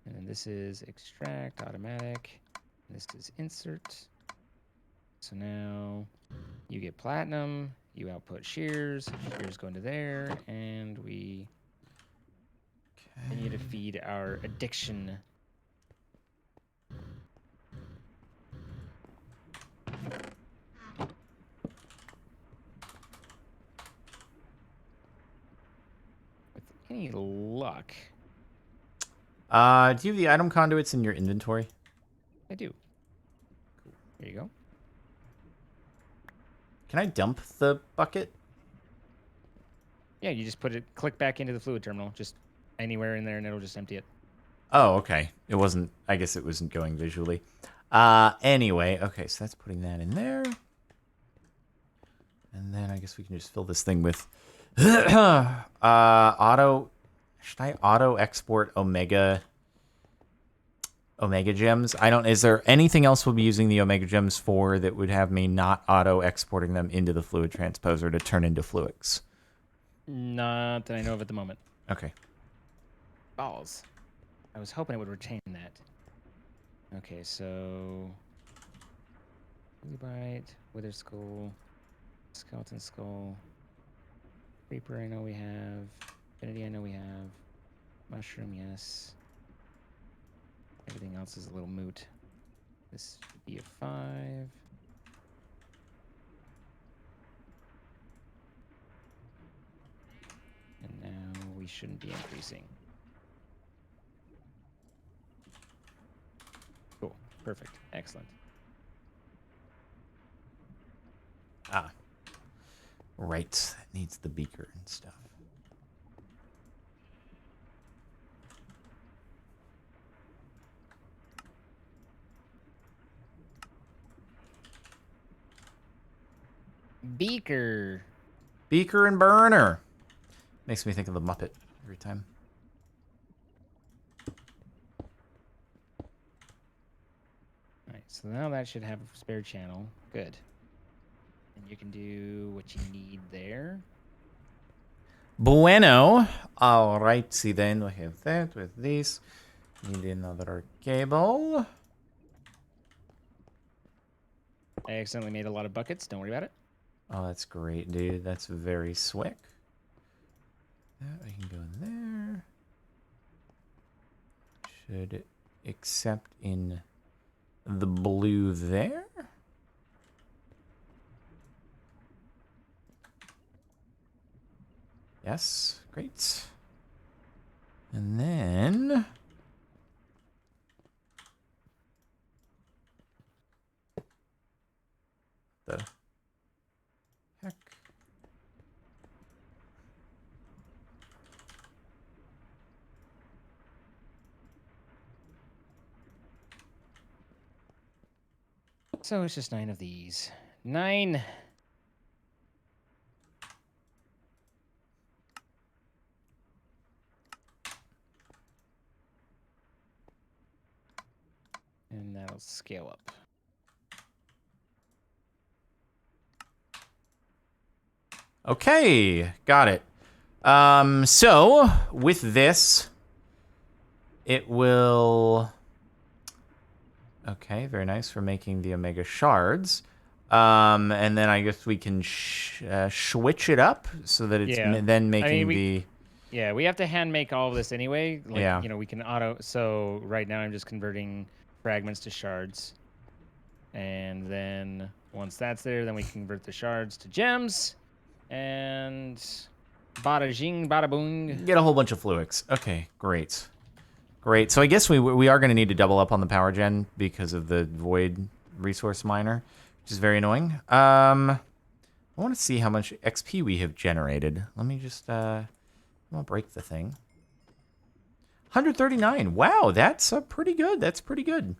And then this is extract, automatic. And this is insert. So now you get platinum. You output shears. Shears go into there. And we continue to feed our addiction. With any luck. Do you have the item conduits in your inventory? I do. Cool. There you go. Can I dump the bucket? Yeah, you just click back into the fluid terminal, just anywhere in there, and it'll just empty it. Oh, okay. It wasn't, I guess it wasn't going visually. Anyway, okay, so that's putting that in there. And then I guess we can just fill this thing with should I auto export Omega gems? Is there anything else we'll be using the Omega gems for that would have me not auto exporting them into the fluid transposer to turn into fluix? Not that I know of at the moment. Okay. Balls. I was hoping it would retain that. Okay, so Bite, Wither Skull, Skeleton Skull, Reaper I know we have, Infinity I know we have, Mushroom, yes. Everything else is a little moot. This should be a 5. And now we shouldn't be increasing. Cool. Perfect. Excellent. Ah. Right. That needs the beaker and stuff. Beaker. Beaker and burner. Makes me think of the Muppet every time. Alright, so now that should have a spare channel. Good. And you can do what you need there. Bueno. Alrighty then. We have that with this. Need another cable. I accidentally made a lot of buckets. Don't worry about it. Oh, that's great, dude. That's very slick. That I can go in there. Should accept in the blue there. Yes, great. And then the heck? So it's just 9 of these. 9. And that'll scale up. Okay, got it. So with this, it will. Okay, very nice for making the Omega shards. And then I guess we can switch it up so that it's then making the. Yeah, we have to hand make all of this anyway. Like, Yeah. You know, we can auto. So right now I'm just converting fragments to shards. And then once that's there, then we convert the shards to gems. And bada jing, bada boom. Get a whole bunch of fluix. Okay, great. Great. So I guess we are going to need to double up on the power gen because of the void resource miner, which is very annoying. I want to see how much XP we have generated. Let me just, I'm going to break the thing. 139. Wow, that's pretty good. That's pretty good.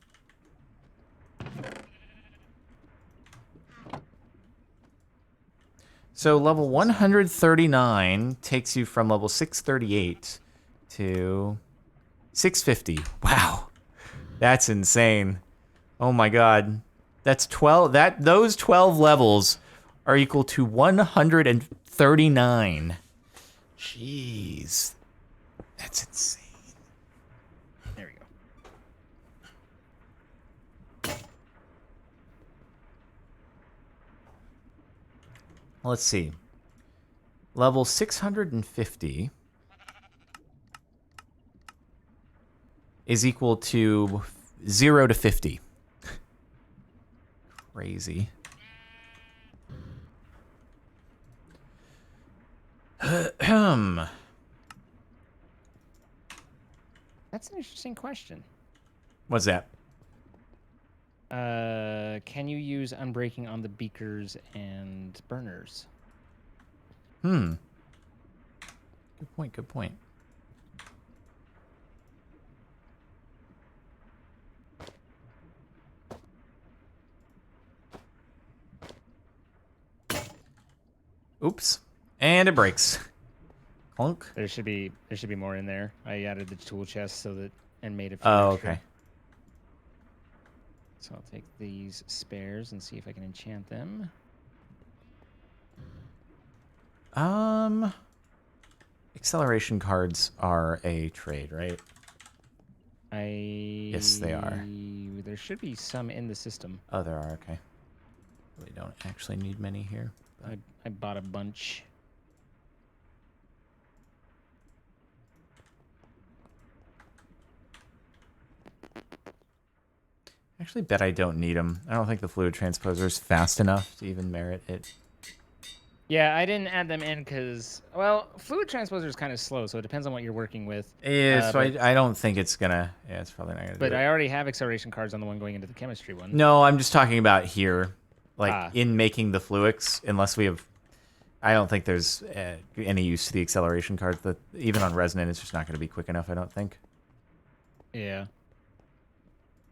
So level 139 takes you from level 638 to 650. Wow. That's insane. Oh my god. That's 12 those 12 levels are equal to 139. Jeez. That's insane. There we go. Let's see. Level 650 is equal to 0 to 50. Crazy. That's an interesting question. What's that? Can you use unbreaking on the beakers and burners? Good point, good point. Oops. And it breaks. Clunk. There should be more in there. I added the tool chest so that and made a few Oh, extra. okay. So I'll take these spares and see if I can enchant them. Acceleration cards are a trade, right? Yes, they are. There should be some in the system. Oh, there are, okay. We don't actually need many here. I bought a bunch. Actually bet I don't need them. I don't think the fluid transposer is fast enough to even merit it. Yeah, I didn't add them in because, well, fluid transposer is kind of slow, so it depends on what you're working with. Yeah, so I don't think it's gonna. Yeah, it's probably not gonna. But do it. I already have acceleration cards on the one going into the chemistry one. No, I'm just talking about here. like in making the fluix, unless we have. I don't think there's any use to the acceleration cards. That even on resonant, it's just not going to be quick enough. I don't think. Yeah.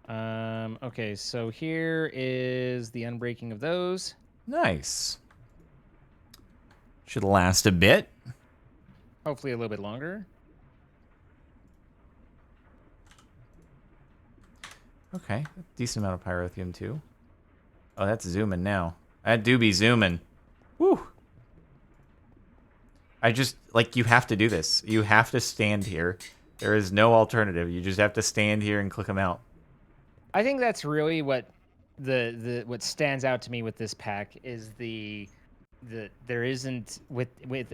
Okay, so here is the unbreaking of those. Nice. Should last a bit. Hopefully a little bit longer. Okay, decent amount of pyrotheum too. Oh, that's zooming now. That do be zooming. Woo. I just, like, you have to do this. You have to stand here. There is no alternative. You just have to stand here and click them out. I think that's really what what stands out to me with this pack is the there isn't with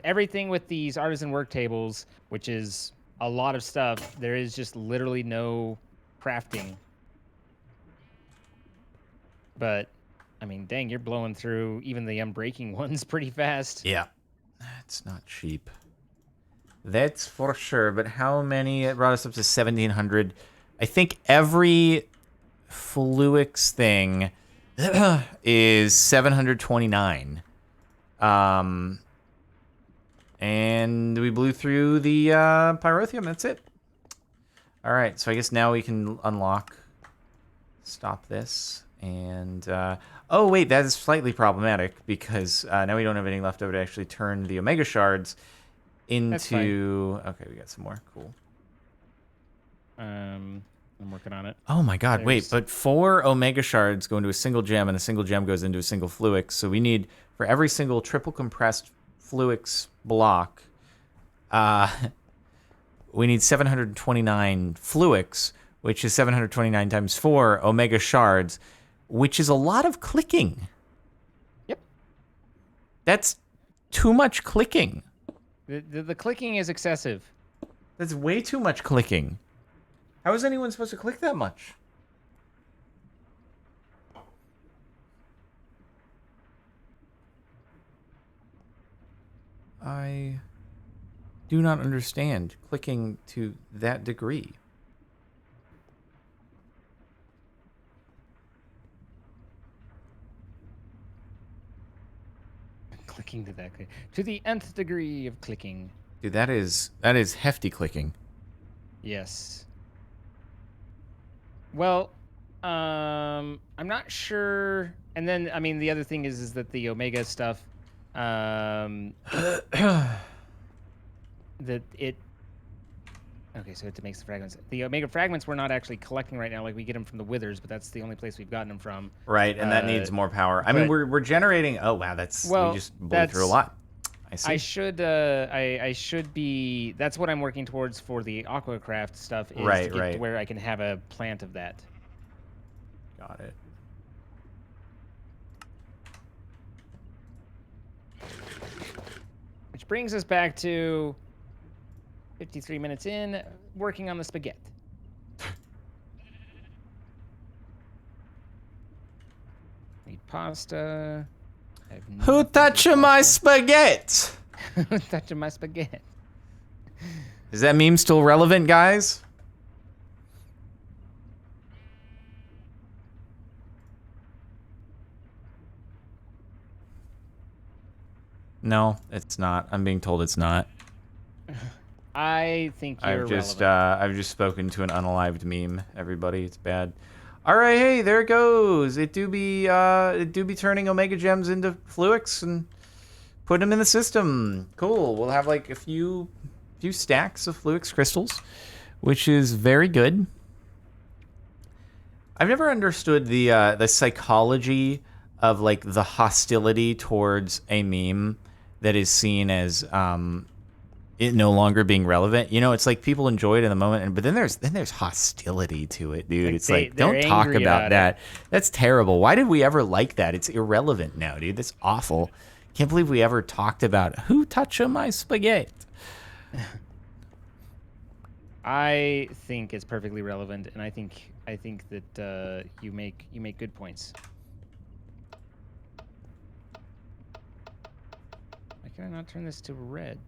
everything with these artisan work tables, which is a lot of stuff. There is just literally no crafting. But I mean, dang, you're blowing through even the unbreaking ones pretty fast. Yeah. It's not cheap. That's for sure. But how many? It brought us up to 1,700. I think every fluix thing is 729. And we blew through the pyrotheum. That's it. All right. So I guess now we can unlock. Stop this. And, oh, wait, that is slightly problematic because now we don't have any left over to actually turn the Omega Shards into... Okay, we got some more. Cool. I'm working on it. Oh, my God, wait, but 4 Omega Shards go into a single gem, and a single gem goes into a single fluix. So we need, for every single triple compressed fluix block, we need 729 fluix, which is 729 times 4 Omega Shards, which is a lot of clicking. Yep. That's too much clicking. The clicking is excessive. That's way too much clicking. How is anyone supposed to click that much? I do not understand clicking to that degree. Clicking to the nth degree of clicking. Dude, that is hefty clicking. Yes. Well, I'm not sure. And then, I mean, the other thing is that the Omega stuff, that it. Okay, so it makes the fragments. The Omega fragments we're not actually collecting right now. Like we get them from the Withers, but that's the only place we've gotten them from. Right, and that needs more power. I mean, we're generating. Oh wow, we just blew through a lot. I see. I should be. That's what I'm working towards for the Aquacraft stuff. Is to get to where I can have a plant of that. Got it. Which brings us back to 53 minutes in, working on the spaghetti. Need pasta. Who touched my spaghetti? Who touched my spaghetti? Is that meme still relevant, guys? No, it's not. I'm being told it's not. I think you're relevant. I've just spoken to an unalived meme. Everybody, it's bad. All right, hey, there it goes. It do be turning Omega Gems into fluix and putting them in the system. Cool. We'll have like a few stacks of fluix crystals, which is very good. I've never understood the psychology of like the hostility towards a meme that is seen as it no longer being relevant. You know, it's like people enjoy it in the moment, but then there's hostility to it, dude. It's like don't talk about that. That's terrible. Why did we ever like that? It's irrelevant now, dude. That's awful. Can't believe we ever talked about who touched my spaghetti. I think it's perfectly relevant, and I think that you make good points. Why can I not turn this to red?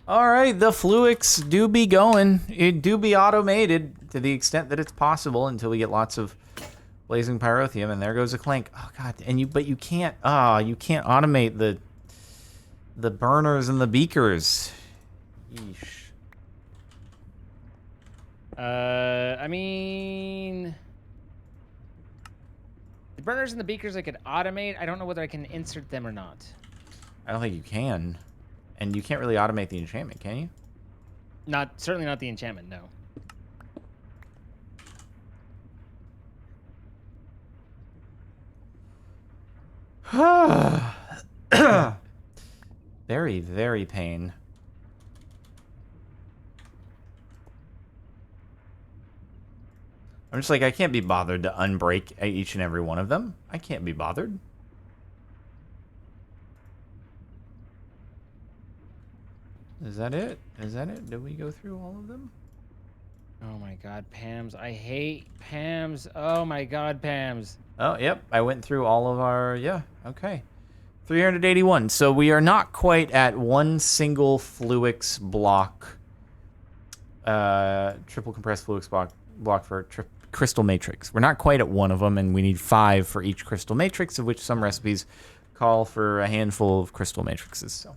All right, the fluix do be going. It do be automated to the extent that it's possible until we get lots of blazing pyrotheum, and there goes a clank. Oh god, but you can't you can't automate the burners and the beakers. Yeesh. I mean, the burners and the beakers I could automate. I don't know whether I can insert them or not. I don't think you can. And you can't really automate the enchantment, can you? Certainly not the enchantment, no. Very, very pain. I'm just like, I can't be bothered to unbreak each and every one of them. I can't be bothered. Is that it? Is that it? Did we go through all of them? Oh my god, Pams. I hate Pams. Oh my god, Pams. Oh, yep. I went through all of our... Yeah, okay. 381. So we are not quite at one single fluix block. Triple compressed fluix block for crystal matrix. We're not quite at one of them, and we need 5 for each crystal matrix, of which some recipes call for a handful of crystal matrices. So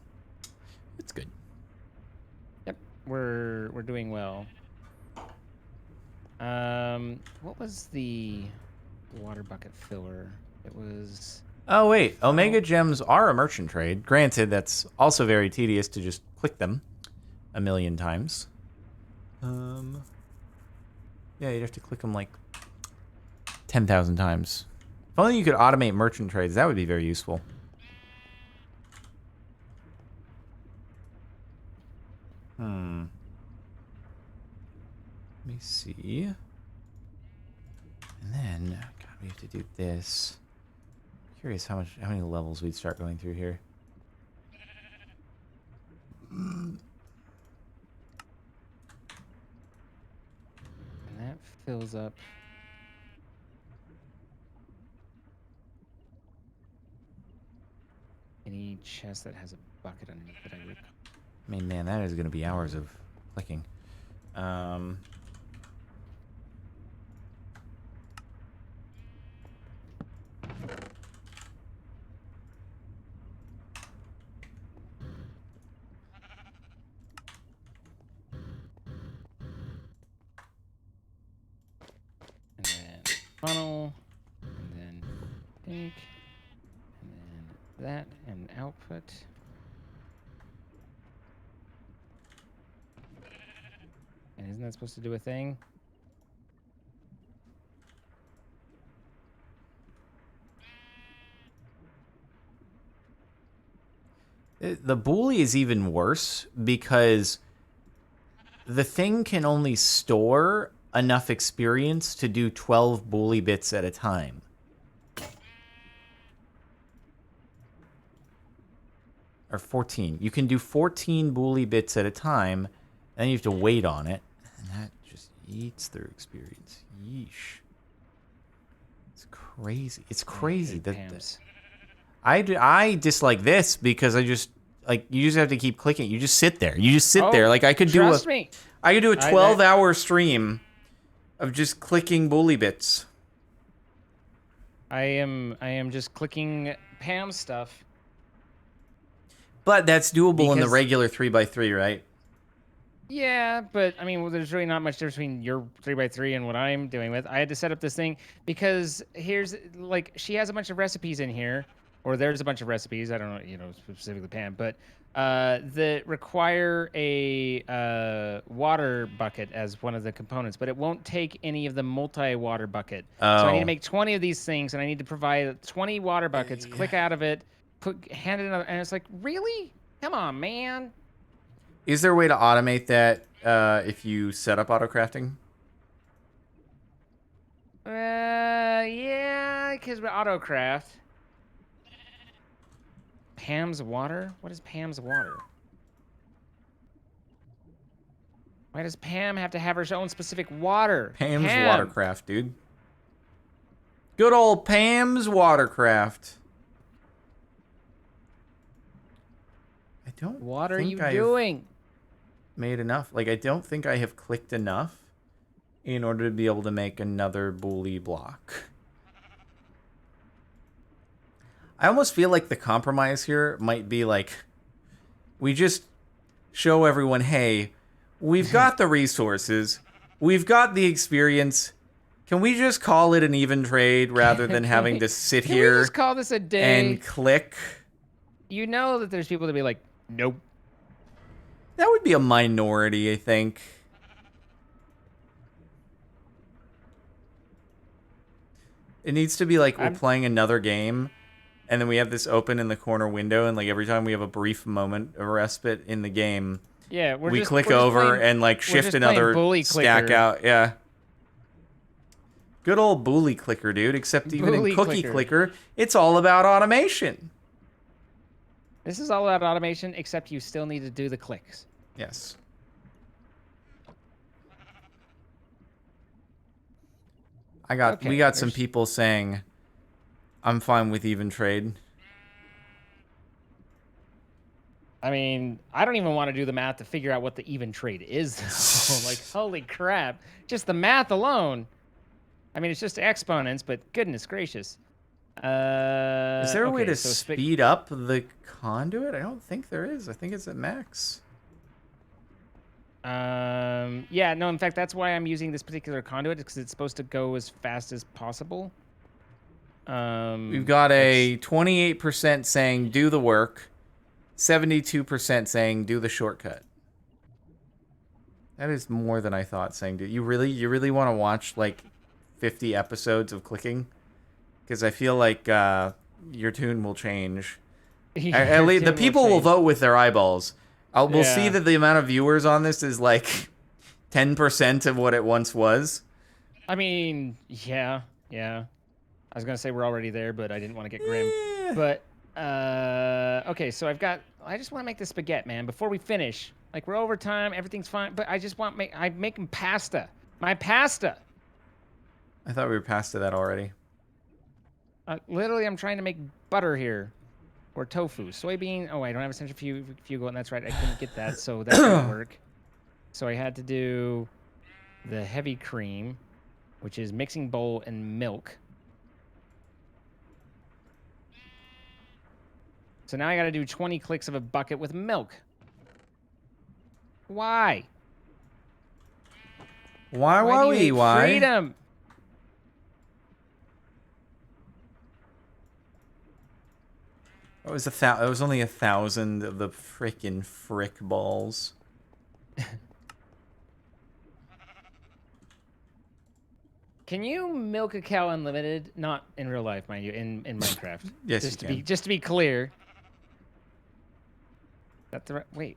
it's good. Yep, we're doing well. What was the water bucket filler? It was... Oh, wait. Omega gems are a merchant trade. Granted, that's also very tedious to just click them a million times. Yeah, you'd have to click them like 10,000 times. If only you could automate merchant trades, that would be very useful. Let me see. And then, God, we have to do this. Curious how many levels we'd start going through here. And that fills up. Any chest that has a bucket underneath it, I would. I mean, man, that is going to be hours of clicking. And then funnel, and then pink, and then that, and output. And isn't that supposed to do a thing? The bully is even worse because the thing can only store enough experience to do 12 bully bits at a time. Or 14. You can do 14 bully bits at a time, and then you have to wait on it. And that just eats their experience. Yeesh. It's crazy. It's crazy. I dislike this because I just, like, you just have to keep clicking. You just sit there. You just sit there. Like, I could do a 12-hour stream of just clicking bully bits. I am just clicking Pam stuff. But that's doable in the regular 3x3, right? Yeah, but I mean, well, there's really not much difference between your 3x3 and what I'm doing with. I had to set up this thing because here's, like, she has a bunch of recipes in here, or there's a bunch of recipes. I don't know, you know, specifically Pam, but that require a water bucket as one of the components, but it won't take any of the multi-water bucket. So I need to make 20 of these things, and I need to provide 20 water buckets. Click out of it. Hand it another, and it's like, really? Come on, man. Is there a way to automate that if you set up auto-crafting? Yeah, because we auto-craft. Pam's water? What is Pam's water? Why does Pam have to have her own specific water? Pam's watercraft, dude. Good old Pam's watercraft. I don't. What are you doing? made enough. Like, I don't think I have clicked enough in order to be able to make another bully block. I almost feel like the compromise here might be like, we just show everyone, hey, we've got the resources, we've got the experience. Can we just call it an even trade rather than having to sit Can here we just call this a day and click? You know that there's people that be like, nope. That would be a minority, I think. It needs to be like we're playing another game, and then we have this open in the corner window, and like every time we have a brief moment of respite in the game, yeah, we click over and like shift another stack out. Yeah. Good old bully clicker, dude. Except even in cookie clicker, it's all about automation. This is all about automation, except you still need to do the clicks. Yes. We got some people saying, I'm fine with even trade. I mean, I don't even want to do the math to figure out what the even trade is. Like, holy crap. Just the math alone. I mean, it's just exponents, but goodness gracious. Is there a way to speed up the conduit? I don't think there is. I think it's at max. Yeah, no, in fact, that's why I'm using this particular conduit, because it's supposed to go as fast as possible. We've got a 28% saying do the work, 72% saying do the shortcut. That is more than I thought saying do. You really want to watch like 50 episodes of clicking? Because I feel like your tune will change. At least the people will vote with their eyeballs. We'll see that the amount of viewers on this is like 10% of what it once was. I mean, yeah. I was going to say we're already there, but I didn't want to get grim. But, okay, so I just want to make the spaghetti, man, before we finish. Like, we're over time, everything's fine, but I just want I'm making pasta. My pasta. I thought we were past that already. Literally, I'm trying to make butter here. Or tofu. Soybean. Oh, I don't have a centrifugal, and that's right. I couldn't get that, so that didn't work. So I had to do the heavy cream, which is mixing bowl and milk. So now I got to do 20 clicks of a bucket with milk. Why? Why? Freedom. It was only 1,000 of the frickin' frick balls. Can you milk a cow unlimited? Not in real life, mind you, in Minecraft. Yes, you can. Just to be clear. That's the right. Wait.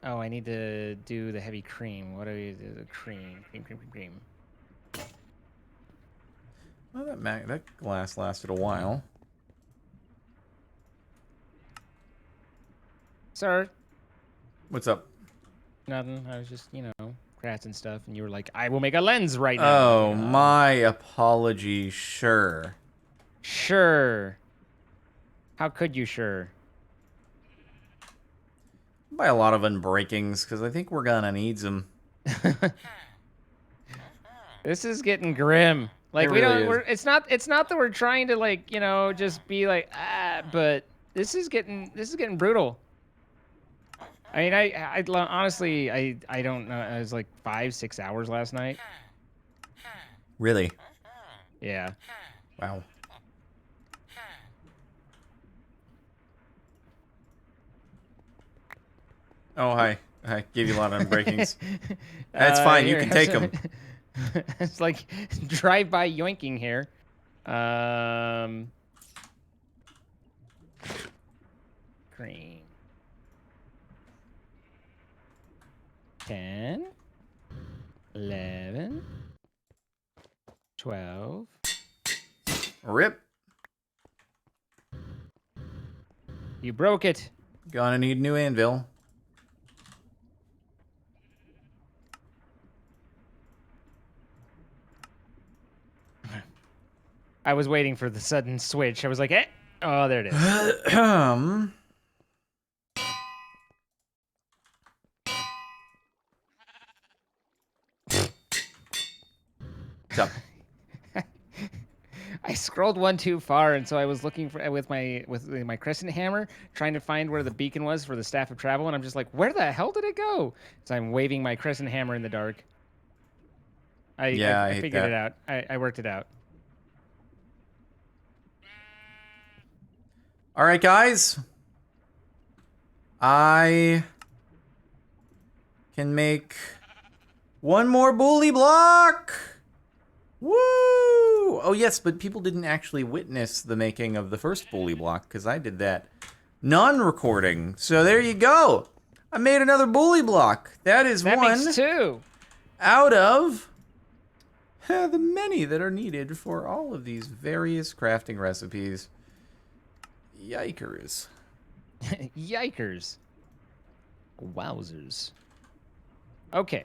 Oh, I need to do the heavy cream. What do we do? The cream. Well, that glass lasted a while. Sir. What's up? Nothing. I was just, crafts and stuff, and you were like, I will make a lens right now. Oh, my apologies. Sure. Sure. How could you sure? Buy a lot of unbreakings, because I think we're gonna need them. This is getting grim. Like, it's not that we're trying to, like, just be like, but this is getting brutal. I mean, I honestly, I don't know. It was like 5-6 hours last night. Really? Yeah. Wow. Oh, hi. I gave you a lot of unbreakings. That's fine. You can take them. It's like drive-by yoinking here. Green. 10, 11, 12. Rip. You broke it. Gonna need a new anvil. I was waiting for the sudden switch. I was like, eh. Oh, there it is. So, I scrolled one too far, and so I was looking for with my crescent hammer, trying to find where the beacon was for the staff of travel, and I'm just like, where the hell did it go? So I'm waving my crescent hammer in the dark. I hate figured that. it out. I worked it out. All right, guys. I can make one more bully block. Woo! Oh, yes, but people didn't actually witness the making of the first bully block because I did that non-recording. So there you go. I made another bully block. That That one makes 2. out of the many that are needed for all of these various crafting recipes. Yikers. Yikers. Wowzers. Okay.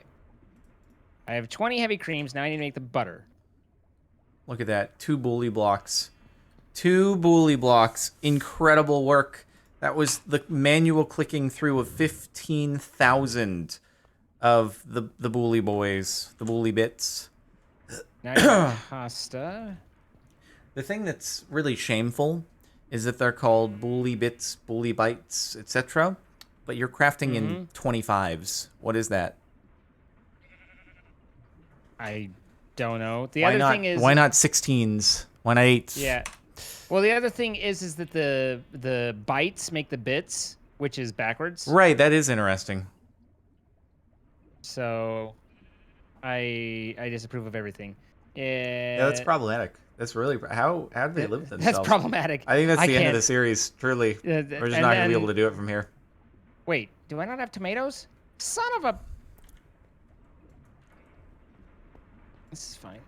I have 20 heavy creams. Now I need to make the butter. Look at that. 2 bully blocks. 2 bully blocks. Incredible work. That was the manual clicking through of 15,000 of the bully boys, the bully bits. Now I have pasta. The thing that's really shameful is that they're called bully bits, bully bites, etc. But you're crafting in 25s. What is that? I don't know. The Why other not, thing is, why not 16s? Why not 8s? Yeah. Well, the other thing is that the bytes make the bits, which is backwards. Right, that is interesting. So, I disapprove of everything. Yeah, that's problematic. That's really how do they live with themselves? That's problematic. I think that's the end of the series. Truly, we're just not gonna be able to do it from here. Wait, do I not have tomatoes? Son of a! This is fine.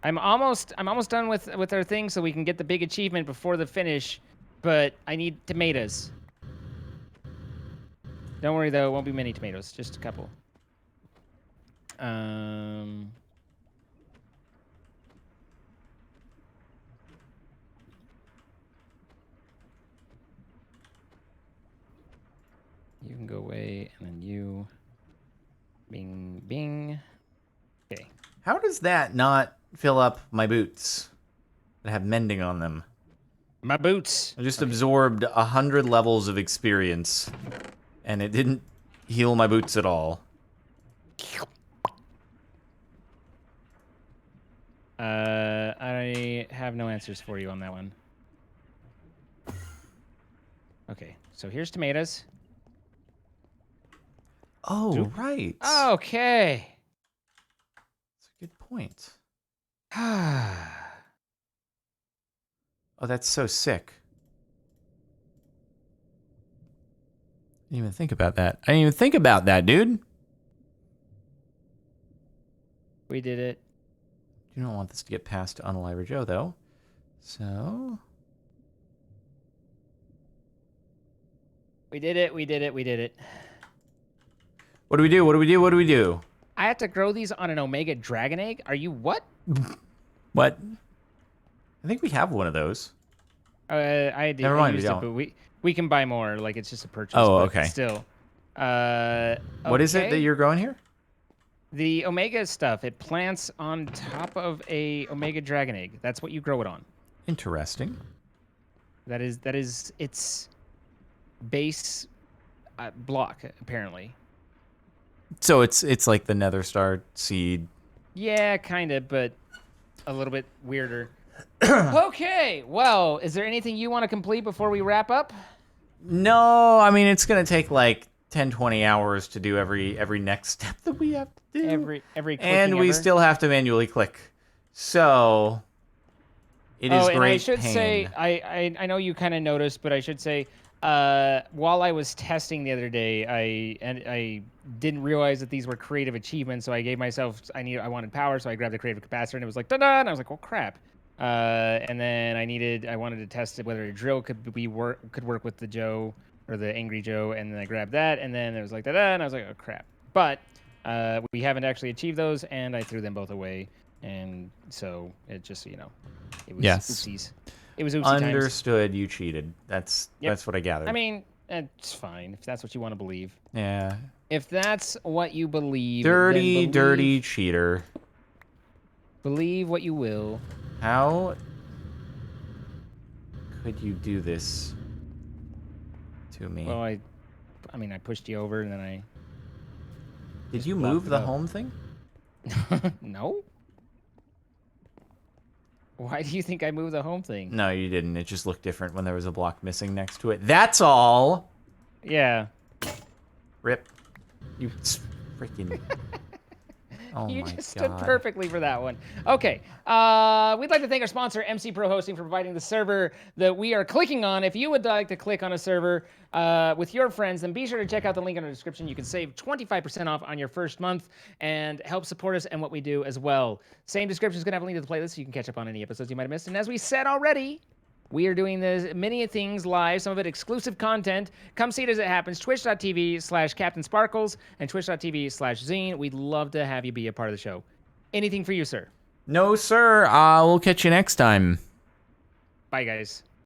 I'm almost done with our thing, so we can get the big achievement before the finish. But I need tomatoes. Don't worry though, it won't be many tomatoes, just a couple. You can go away, and then you. Bing, bing. Okay. How does that not fill up my boots that have mending on them? My boots. I just absorbed 100 levels of experience, and it didn't heal my boots at all. I have no answers for you on that one. Okay, so here's tomatoes. Oh, right. Okay. That's a good point. Oh, that's so sick. I didn't even think about that. I didn't even think about that, dude. We did it. You don't want this to get past to Unalive Joe, though. So... We did it, we did it, we did it. What do we do? What do we do? What do we do? I have to grow these on an Omega Dragon Egg? Are you what? What? I think we have one of those. I did. Never mind, used we it, don't. but we can buy more. Like, it's just a purchase. Oh, but okay. Still. What is it that you're growing here? The Omega stuff. It plants on top of a Omega Dragon Egg. That's what you grow it on. Interesting. That is its base block, apparently. So it's like the Nether Star seed. Yeah, kind of, but a little bit weirder. Okay, well, is there anything you want to complete before we wrap up? No, I mean, it's going to take like 10, 20 hours to do every next step that we have to do. Every clicking and we ever? still have to manually click. So it is great and I should pain. say, I know you kind of noticed, but I should say, while I was testing the other day, I didn't realize that these were creative achievements, so I gave myself, I wanted power, so I grabbed a creative capacitor, and it was like, da-da, and I was like, well, crap. And then I wanted to test it whether a drill could work with the Joe or the Angry Joe, and then I grabbed that, and then it was like da-da, and I was like, oh crap. But we haven't actually achieved those, and I threw them both away, and so it just it was oopsies. It was oopsie times. Understood. You cheated. That's what I gathered. I mean, It's fine if that's what you want to believe. Yeah. If that's what you believe, Dirty, dirty cheater. Believe what you will. How could you do this to me? Well, I mean, I pushed you over and then I. Did you move the home thing? No. Why do you think I moved the home thing? No, you didn't. It just looked different when there was a block missing next to it. That's all. Yeah. Rip. You freaking. Oh You my just God. stood perfectly for that one. Okay. We'd like to thank our sponsor, MC Pro Hosting, for providing the server that we are clicking on. If you would like to click on a server with your friends, then be sure to check out the link in the description. You can save 25% off on your first month and help support us and what we do as well. Same description is going to have a link to the playlist so you can catch up on any episodes you might have missed. And as we said already, we are doing this many things live, some of it exclusive content. Come see it as it happens. Twitch.tv/CaptainSparklez and Twitch.tv/Zine. We'd love to have you be a part of the show. Anything for you, sir? No, sir. We'll catch you next time. Bye, guys.